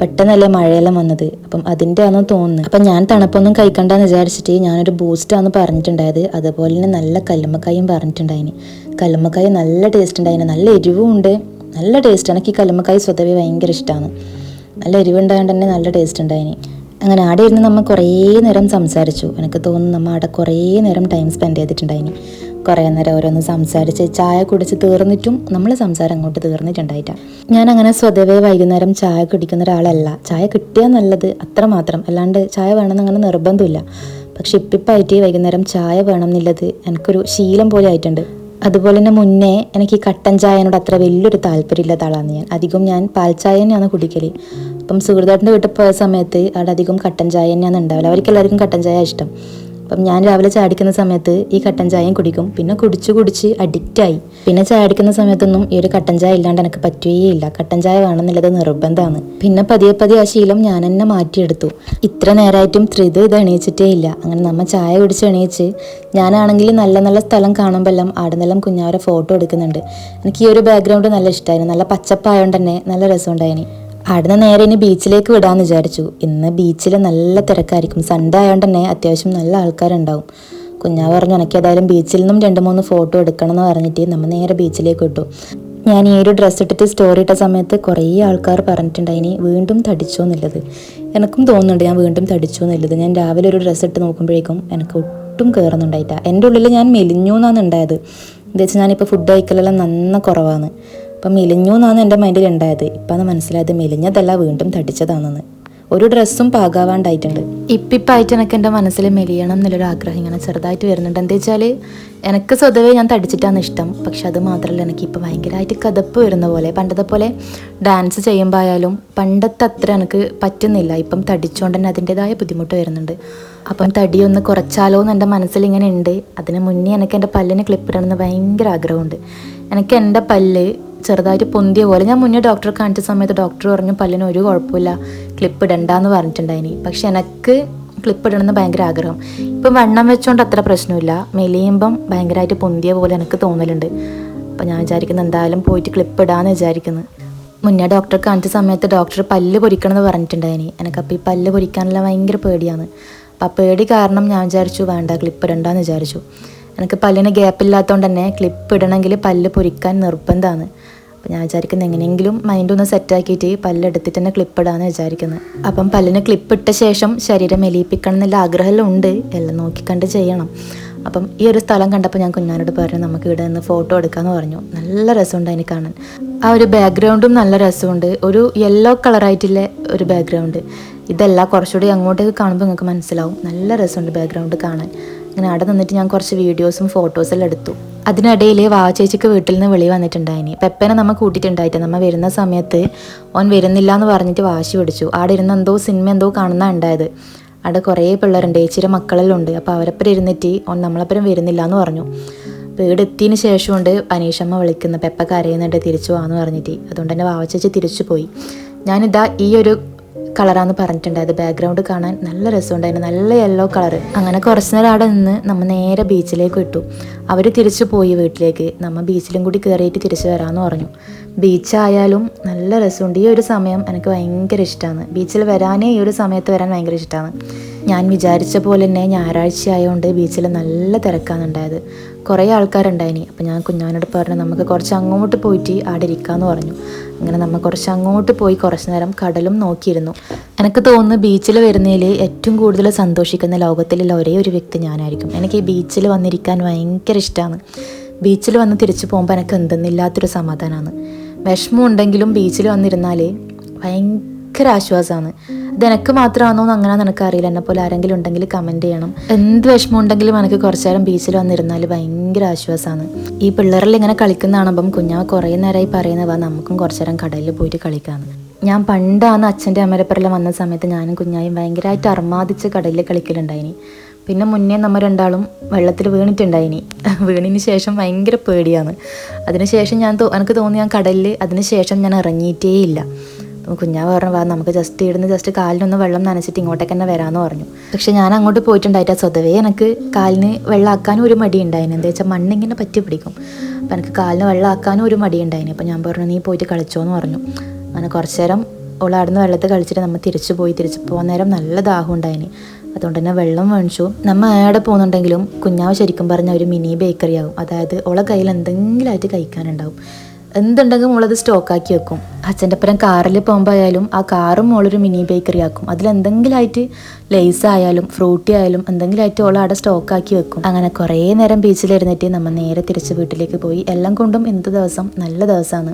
പെട്ടെന്നല്ലേ മഴയെല്ലാം വന്നത്, അപ്പം അതിൻ്റെ ആണെന്ന് തോന്നുന്നു. അപ്പം ഞാൻ തണുപ്പൊന്നും കഴിക്കണ്ടെന്ന് വിചാരിച്ചിട്ട് ഞാനൊരു ബൂസ്റ്റാന്ന് പറഞ്ഞിട്ടുണ്ടായത്. അതുപോലെ തന്നെ നല്ല കല്ലുമ്മക്കായും പറഞ്ഞിട്ടുണ്ടായിന്. കല്ലുമ്മക്കായ നല്ല ടേസ്റ്റ് ഉണ്ടായിന്, നല്ല എരിവും ഉണ്ട്, നല്ല ടേസ്റ്റ്. എനിക്ക് ഈ കല്ലുമ്മക്കായ സ്വതവേ ഭയങ്കര ഇഷ്ടമാണ്. നല്ല എരിവുണ്ടായതുകൊണ്ട് തന്നെ നല്ല ടേസ്റ്റ് ഉണ്ടായിന്. അങ്ങനെ അവിടെ ഇരുന്ന് നമ്മൾ കുറേ നേരം സംസാരിച്ചു. എനിക്ക് തോന്നുന്നു നമ്മൾ അവിടെ കുറേ നേരം ടൈം സ്പെൻഡ് ചെയ്തിട്ടുണ്ടായിന്. കുറേ നേരം ഓരോന്ന് സംസാരിച്ച് ചായ കുടിച്ച് തീർന്നിട്ടും നമ്മൾ സംസാരം അങ്ങോട്ട് തീർന്നിട്ടുണ്ടായിട്ടാണ്. ഞാനങ്ങനെ സ്വതവേ വൈകുന്നേരം ചായ കുടിക്കുന്ന ഒരാളല്ല. ചായ കിട്ടിയാൽ നല്ലത്, അത്രമാത്രം. അല്ലാണ്ട് ചായ വേണമെന്ന് അങ്ങനെ നിർബന്ധമില്ല. പക്ഷെ ഇപ്പിപ്പായിട്ട് വൈകുന്നേരം ചായ വേണം എന്നുള്ളത് എനിക്കൊരു ശീലം പോലെ ആയിട്ടുണ്ട്. അതുപോലെ തന്നെ മുന്നേ എനിക്ക് ഈ കട്ടൻ ചായനോട് അത്ര വലിയൊരു താല്പര്യമില്ലാത്ത ആളാണ് ഞാൻ പാൽ ചായ തന്നെയാണ് കുടിക്കൽ. അപ്പം സുഹൃത്താട്ടിൻ്റെ വീട്ടിൽ പോയ സമയത്ത് അവിടെ അധികം കട്ടൻ ചായ തന്നെയാണ് ഉണ്ടാവില്ല. അവർക്ക് എല്ലാവർക്കും കട്ടൻ ചായ ഇഷ്ടം. അപ്പം ഞാൻ രാവിലെ ചായ അടിക്കുന്ന സമയത്ത് ഈ കട്ടൻ ചായയും കുടിക്കും. പിന്നെ കുടിച്ച് അഡിക്റ്റായി. പിന്നെ ചായ അടിക്കുന്ന സമയത്തൊന്നും ഈ ഒരു കട്ടൻ ചായ ഇല്ലാണ്ട് എനിക്ക് പറ്റുകയില്ല. കട്ടൻ ചായ വേണമെന്നുള്ളത് നിർബന്ധമാണ്. പിന്നെ പതിയെ ആ ശീലം ഞാൻ തന്നെ മാറ്റിയെടുത്തു. ഇത്ര നേരമായിട്ടും ത്രിത് ഇത് എണീച്ചിട്ടേ ഇല്ല. അങ്ങനെ നമ്മൾ ചായ കുടിച്ച് എണീച്ച് ഞാനാണെങ്കിൽ നല്ല നല്ല സ്ഥലം കാണുമ്പോൾ എല്ലാം അവിടെ നിന്നെല്ലാം കുഞ്ഞാവരെ ഫോട്ടോ എടുക്കുന്നുണ്ട്. എനിക്ക് ഈ ഒരു ബാക്ക്ഗ്രൗണ്ട് നല്ല ഇഷ്ടമായിരുന്നു. നല്ല പച്ചപ്പായതുകൊണ്ട് തന്നെ നല്ല രസമുണ്ടായിന്. അവിടുന്ന് നേരെ ഇനി ബീച്ചിലേക്ക് വിടാമെന്ന് വിചാരിച്ചു. ഇന്ന് ബീച്ചിൽ നല്ല തിരക്കായിരിക്കും. സൺഡേ ആയതുകൊണ്ട് തന്നെ അത്യാവശ്യം നല്ല ആൾക്കാരുണ്ടാവും. കുഞ്ഞാവ് പറഞ്ഞു എനിക്ക് ഏതായാലും ബീച്ചിൽ നിന്നും 2-3 ഫോട്ടോ എടുക്കണം എന്ന് പറഞ്ഞിട്ട് നമ്മൾ നേരെ ബീച്ചിലേക്ക് വിട്ടു. ഞാൻ ഈ ഒരു ഡ്രസ്സ് ഇട്ടിട്ട് സ്റ്റോറി ഇട്ട സമയത്ത് കുറേ ആൾക്കാർ പറഞ്ഞിട്ടുണ്ടായിനി വീണ്ടും തടിച്ചോ എന്നുള്ളത്. എനിക്കും തോന്നുന്നുണ്ട് ഞാൻ വീണ്ടും തടിച്ചോ എന്നുള്ളത്. ഞാൻ രാവിലെ ഒരു ഡ്രസ്സ് ഇട്ട് നോക്കുമ്പോഴേക്കും എനിക്ക് ഒട്ടും കയറുന്നുണ്ടായിട്ടാ. എൻ്റെ ഉള്ളിൽ ഞാൻ മെലിഞ്ഞു എന്നാണ് ഉണ്ടായത്. എന്താ വെച്ചാൽ ഞാനിപ്പോൾ ഫുഡ് കഴിക്കലെല്ലാം നന്ന കുറവാണ്. അപ്പം മെലിഞ്ഞു എന്നാണ് എൻ്റെ മൈൻഡിൽ ഉണ്ടായത്. ഇപ്പം അത് മനസ്സിലായത് മെലിഞ്ഞതല്ല, വീണ്ടും തടിച്ചതാണെന്ന്. ഒരു ഡ്രസ്സും പാകാവാണ്ടായിട്ടുണ്ട്. ഇപ്പിപ്പായിട്ട് എനിക്ക് എൻ്റെ മനസ്സിൽ മെലിയണം എന്നുള്ളൊരു ആഗ്രഹം ഇങ്ങനെ ചെറുതായിട്ട് വരുന്നുണ്ട്. എന്താ വെച്ചാൽ എനിക്ക് സ്വതവേ ഞാൻ തടിച്ചിട്ടാണ് ഇഷ്ടം. പക്ഷെ അത് മാത്രമല്ല, എനിക്കിപ്പോൾ ഭയങ്കരമായിട്ട് കതപ്പ് വരുന്ന പോലെ. പണ്ടത്തെ പോലെ ഡാൻസ് ചെയ്യുമ്പോൾ ആയാലും പണ്ടത്തെ അത്ര എനിക്ക് പറ്റുന്നില്ല. ഇപ്പം തടിച്ചുകൊണ്ട് തന്നെ അതിൻ്റെതായ ബുദ്ധിമുട്ട് വരുന്നുണ്ട്. അപ്പം തടിയൊന്ന് കുറച്ചാലോ എന്ന് എൻ്റെ മനസ്സിൽ ഇങ്ങനെ ഉണ്ട്. അതിന് മുന്നേ എനിക്ക് എൻ്റെ പല്ലിന് ക്ലിപ്പിടണമെന്ന് ഭയങ്കര ആഗ്രഹമുണ്ട്. എനിക്ക് എൻ്റെ പല്ല് ചെറുതായിട്ട് പൊന്തിയ പോലെ. ഞാൻ മുന്നേ ഡോക്ടറെ കാണിച്ച സമയത്ത് ഡോക്ടർ പറഞ്ഞു പല്ലിന് ഒരു കുഴപ്പമില്ല, ക്ലിപ്പ് ഇടണ്ടെന്ന് പറഞ്ഞിട്ടുണ്ടായിനി. പക്ഷെ എനിക്ക് ക്ലിപ്പ് ഇടണമെന്ന് ഭയങ്കര ആഗ്രഹം. ഇപ്പം വണ്ണം വെച്ചുകൊണ്ട് അത്ര പ്രശ്നമില്ല, മെലിയുമ്പം ഭയങ്കരമായിട്ട് പൊന്തിയ പോലെ എനിക്ക് തോന്നലുണ്ട്. അപ്പം ഞാൻ വിചാരിക്കുന്നത് എന്തായാലും പോയിട്ട് ക്ലിപ്പ് ഇടാമെന്ന് വിചാരിക്കുന്നു. മുന്നേ ഡോക്ടറെ കാണിച്ച സമയത്ത് ഡോക്ടർ പല്ല് പൊരിക്കണമെന്ന് പറഞ്ഞിട്ടുണ്ടായിനി. എനിക്കപ്പോൾ ഈ പല്ല് പൊരിക്കാനുള്ള ഭയങ്കര പേടിയാണ്. അപ്പം ആ പേടി കാരണം ഞാൻ വിചാരിച്ചു വേണ്ട, ക്ലിപ്പ് ഇടണ്ടെന്ന് വിചാരിച്ചു. എനിക്ക് പല്ലിന് ഗ്യാപ്പില്ലാത്തതുകൊണ്ട് തന്നെ ക്ലിപ്പ് ഇടണമെങ്കിൽ പല്ല് പൊരിക്കാൻ നിർബന്ധമാണ്. അപ്പോൾ ഞാൻ വിചാരിക്കുന്നത് എങ്ങനെയെങ്കിലും മൈൻഡൊന്ന് സെറ്റാക്കിയിട്ട് പല്ലെടുത്തിട്ട് തന്നെ ക്ലിപ്പ് ഇടാമെന്ന് വിചാരിക്കുന്നത്. അപ്പം പല്ലിന് ക്ലിപ്പ് ഇട്ട ശേഷം ശരീരം മെലിയിപ്പിക്കണം എന്നുള്ള ആഗ്രഹമെല്ലാം ഉണ്ട്. എല്ലാം നോക്കിക്കണ്ട് ചെയ്യണം. അപ്പം ഈ ഒരു സ്ഥലം കണ്ടപ്പോൾ ഞാൻ കുഞ്ഞാനോട് പറഞ്ഞു നമുക്ക് ഇവിടെ നിന്ന് ഫോട്ടോ എടുക്കാമെന്ന് പറഞ്ഞു. നല്ല രസമുണ്ട് അതിന് കാണാൻ. ആ ഒരു ബാക്ക്ഗ്രൗണ്ടും നല്ല രസമുണ്ട്. ഒരു യെല്ലോ കളറായിട്ടുള്ള ഒരു ബാക്ക്ഗ്രൗണ്ട്. ഇതല്ല, കുറച്ചുകൂടി അങ്ങോട്ടേക്ക് കാണുമ്പോൾ നിങ്ങൾക്ക് മനസ്സിലാവും. നല്ല രസമുണ്ട് ബാക്ക്ഗ്രൗണ്ട് കാണാൻ. അങ്ങനെ അവിടെ നിന്നിട്ട് ഞാൻ കുറച്ച് വീഡിയോസും ഫോട്ടോസെല്ലാം എടുത്തു. അതിനിടയിൽ വാവച്ചേച്ചിക്ക് വീട്ടിൽ നിന്ന് വെളി വന്നിട്ടുണ്ടായിനി. പെപ്പനെ നമ്മൾ കൂട്ടിയിട്ടുണ്ടായിട്ട് നമ്മൾ വരുന്ന സമയത്ത് ഓൻ വരുന്നില്ല എന്ന് പറഞ്ഞിട്ട് വാശി പിടിച്ചു. അവിടെ ഇരുന്ന് എന്തോ സിനിമ എന്തോ കാണുന്ന ഉണ്ടായത്. അവിടെ കുറേ പിള്ളേരുണ്ട്, ചേച്ചിയുടെ മക്കളെല്ലാം ഉണ്ട്. അപ്പോൾ അവരപ്പുറം ഇരുന്നിട്ട് ഓൻ നമ്മളപ്പുറം വരുന്നില്ല എന്ന് പറഞ്ഞു. അപ്പോൾ ഇവിടെ എത്തിയതിന് ശേഷമുണ്ട് അനീഷമ്മ വിളിക്കുന്ന പെപ്പ കരയുന്നുണ്ട് തിരിച്ചു പോകാമെന്ന് പറഞ്ഞിട്ട്. അതുകൊണ്ട് തന്നെ വാവച്ചേച്ചി തിരിച്ചു പോയി. ഞാനിതാ ഈ ഒരു കളറാന്ന് പറഞ്ഞിട്ടുണ്ടായത്. ബാക്ക്ഗ്രൗണ്ട് കാണാൻ നല്ല രസമുണ്ടായിരുന്നു, നല്ല യെല്ലോ കളറ്. അങ്ങനെ കുറച്ച് നേരം അവിടെ നിന്ന് നമ്മൾ നേരെ ബീച്ചിലേക്ക് വിട്ടു. അവർ തിരിച്ചു പോയി വീട്ടിലേക്ക്. നമ്മൾ ബീച്ചിലും കൂടി കയറിയിട്ട് തിരിച്ചു വരാമെന്ന് പറഞ്ഞു. ബീച്ചായാലും നല്ല രസമുണ്ട്. ഈ ഒരു സമയം എനിക്ക് ഭയങ്കര ഇഷ്ടമാണ്. ബീച്ചിൽ വരാനേ ഈ ഒരു സമയത്ത് വരാൻ ഭയങ്കര ഇഷ്ടമാണ്. ഞാൻ വിചാരിച്ച പോലെ തന്നെ ഞായറാഴ്ച ആയതുകൊണ്ട് ബീച്ചിൽ നല്ല തിരക്കാണ് ഉണ്ടായത്. കുറേ ആൾക്കാരുണ്ടായിനി. അപ്പോൾ ഞാൻ കുഞ്ഞാനോട് പറഞ്ഞു നമുക്ക് കുറച്ച് അങ്ങോട്ട് പോയിട്ട് അവിടെ ഇരിക്കാമെന്ന് പറഞ്ഞു. അങ്ങനെ നമ്മൾ കുറച്ച് അങ്ങോട്ട് പോയി കുറച്ച് നേരം കടലും നോക്കിയിരുന്നു. എനിക്ക് തോന്നുന്നു ബീച്ചിൽ വരുന്നതിൽ ഏറ്റവും കൂടുതൽ സന്തോഷിക്കുന്ന ലോകത്തിലുള്ള ഒരേ ഒരു വ്യക്തി ഞാനായിരിക്കും. എനിക്ക് ഈ ബീച്ചിൽ വന്നിരിക്കാൻ ഭയങ്കര ഇഷ്ടമാണ്. ബീച്ചിൽ വന്ന് തിരിച്ചു പോകുമ്പോൾ എനിക്ക് എന്തെന്നില്ലാത്തൊരു സമാധാനമാണ്. വിഷമം ഉണ്ടെങ്കിലും ബീച്ചിൽ വന്നിരുന്നാൽ ഭയങ്കര ആശ്വാസമാണ്. ഇതെനിക്ക് മാത്രമാണോ എന്ന് അങ്ങനെ എനിക്കറിയില്ല. എന്നെപ്പോലെ ആരെങ്കിലും ഉണ്ടെങ്കിൽ കമൻറ്റ് ചെയ്യണം. എന്ത് വിഷമം ഉണ്ടെങ്കിലും എനിക്ക് കുറച്ച് നേരം ബീച്ചിൽ വന്നിരുന്നാൽ ഭയങ്കര ആശ്വാസമാണ്. ഈ പിള്ളേരിൽ ഇങ്ങനെ കളിക്കുന്ന കാണുമ്പം കുഞ്ഞാവ് കുറേ നേരമായി പറയുന്നവ നമുക്കും കുറച്ച് നേരം കടലിൽ പോയിട്ട് കളിക്കാമെന്ന്. ഞാൻ പണ്ടാണ് അച്ഛൻ്റെ അമരപ്പുറം വന്ന സമയത്ത് ഞാനും കുഞ്ഞായും ഭയങ്കരമായിട്ട് അർമാദിച്ച് കടലിൽ കളിക്കലുണ്ടായിനി. പിന്നെ മുന്നേ നമ്മൾ രണ്ടാളും വെള്ളത്തിൽ വീണിട്ടുണ്ടായിനി. വീണിന് ശേഷം ഭയങ്കര പേടിയാണ്. അതിനുശേഷം എനിക്ക് തോന്നി ഞാൻ കടലിൽ അതിനുശേഷം ഞാൻ ഇറങ്ങിയിട്ടേ ഇല്ല. കുഞ്ഞാവ് പറഞ്ഞു നമുക്ക് ജസ്റ്റ് കാലിനൊന്ന് വെള്ളം നനച്ചിട്ട് ഇങ്ങോട്ടേക്ക് തന്നെ വരാമെന്ന് പറഞ്ഞു. പക്ഷെ ഞാൻ അങ്ങോട്ട് പോയിട്ടുണ്ടായിട്ട് സ്വതവേ എനിക്ക് കാലിന് വെള്ളമാക്കാനും ഒരു മടി ഉണ്ടായിന്. എന്താ വെച്ചാൽ മണ്ണിങ്ങനെ പറ്റി പിടിക്കും. അപ്പം എനിക്ക് കാലിന് വെള്ളമാക്കാനും ഒരു മടി ഉണ്ടായിന്. അപ്പം ഞാൻ പറഞ്ഞു നീ പോയിട്ട് കളിച്ചോന്ന് പറഞ്ഞു. അങ്ങനെ കുറച്ച് നേരം ഓളാടുന്ന് വെള്ളത്തിൽ കളിച്ചിട്ട് നമ്മൾ തിരിച്ചു പോകാൻ നേരം നല്ല ദാഹം ഉണ്ടായിന്. അതുകൊണ്ട് തന്നെ വെള്ളം മേടിച്ചു. നമ്മൾ ഏടെ പോകുന്നുണ്ടെങ്കിലും കുഞ്ഞാവ് ശരിക്കും പറഞ്ഞ ഒരു മിനി ബേക്കറി ആകും. അതായത് ഓളെ കയ്യിൽ എന്തെങ്കിലും ആയിട്ട് കഴിക്കാനുണ്ടാവും. എന്തുണ്ടെങ്കിലും മോളത് സ്റ്റോക്കാക്കി വെക്കും. അച്ഛൻ്റെ ഒപ്പം കാറിൽ പോകുമ്പോൾ ആയാലും ആ കാറും മോളൊരു മിനി ബേക്കറി ആക്കും. അതിലെന്തെങ്കിലും ആയിട്ട് ലേസ് ആയാലും ഫ്രൂട്ടി ആയാലും എന്തെങ്കിലും ആയിട്ട് ഓൾ അവിടെ സ്റ്റോക്കാക്കി വെക്കും. അങ്ങനെ കുറേ നേരം ബീച്ചിലിരുന്നിട്ട് നമ്മൾ നേരെ തിരിച്ച് വീട്ടിലേക്ക് പോയി. എല്ലാം കൊണ്ടും എന്ത് ദിവസം നല്ല ദിവസമാണ്.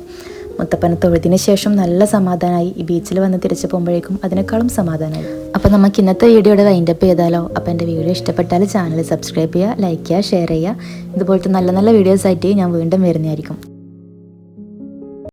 മുത്തപ്പനെ തൊഴുതിന് ശേഷം നല്ല സമാധാനമായി. ഈ ബീച്ചിൽ വന്ന് തിരിച്ചു പോകുമ്പോഴേക്കും അതിനേക്കാളും സമാധാനമായി. അപ്പോൾ നമുക്ക് ഇന്നത്തെ വീഡിയോയുടെ വൈൻഡപ്പ് ചെയ്താലോ? അപ്പോൾ എൻ്റെ വീഡിയോ ഇഷ്ടപ്പെട്ടാൽ ചാനൽ സബ്സ്ക്രൈബ് ചെയ്യുക, ലൈക്ക് ചെയ്യുക, ഷെയർ ചെയ്യുക. ഇതുപോലത്തെ നല്ല നല്ല വീഡിയോസ് ആയിട്ട് ഞാൻ വീണ്ടും വരുന്നതായിരിക്കും.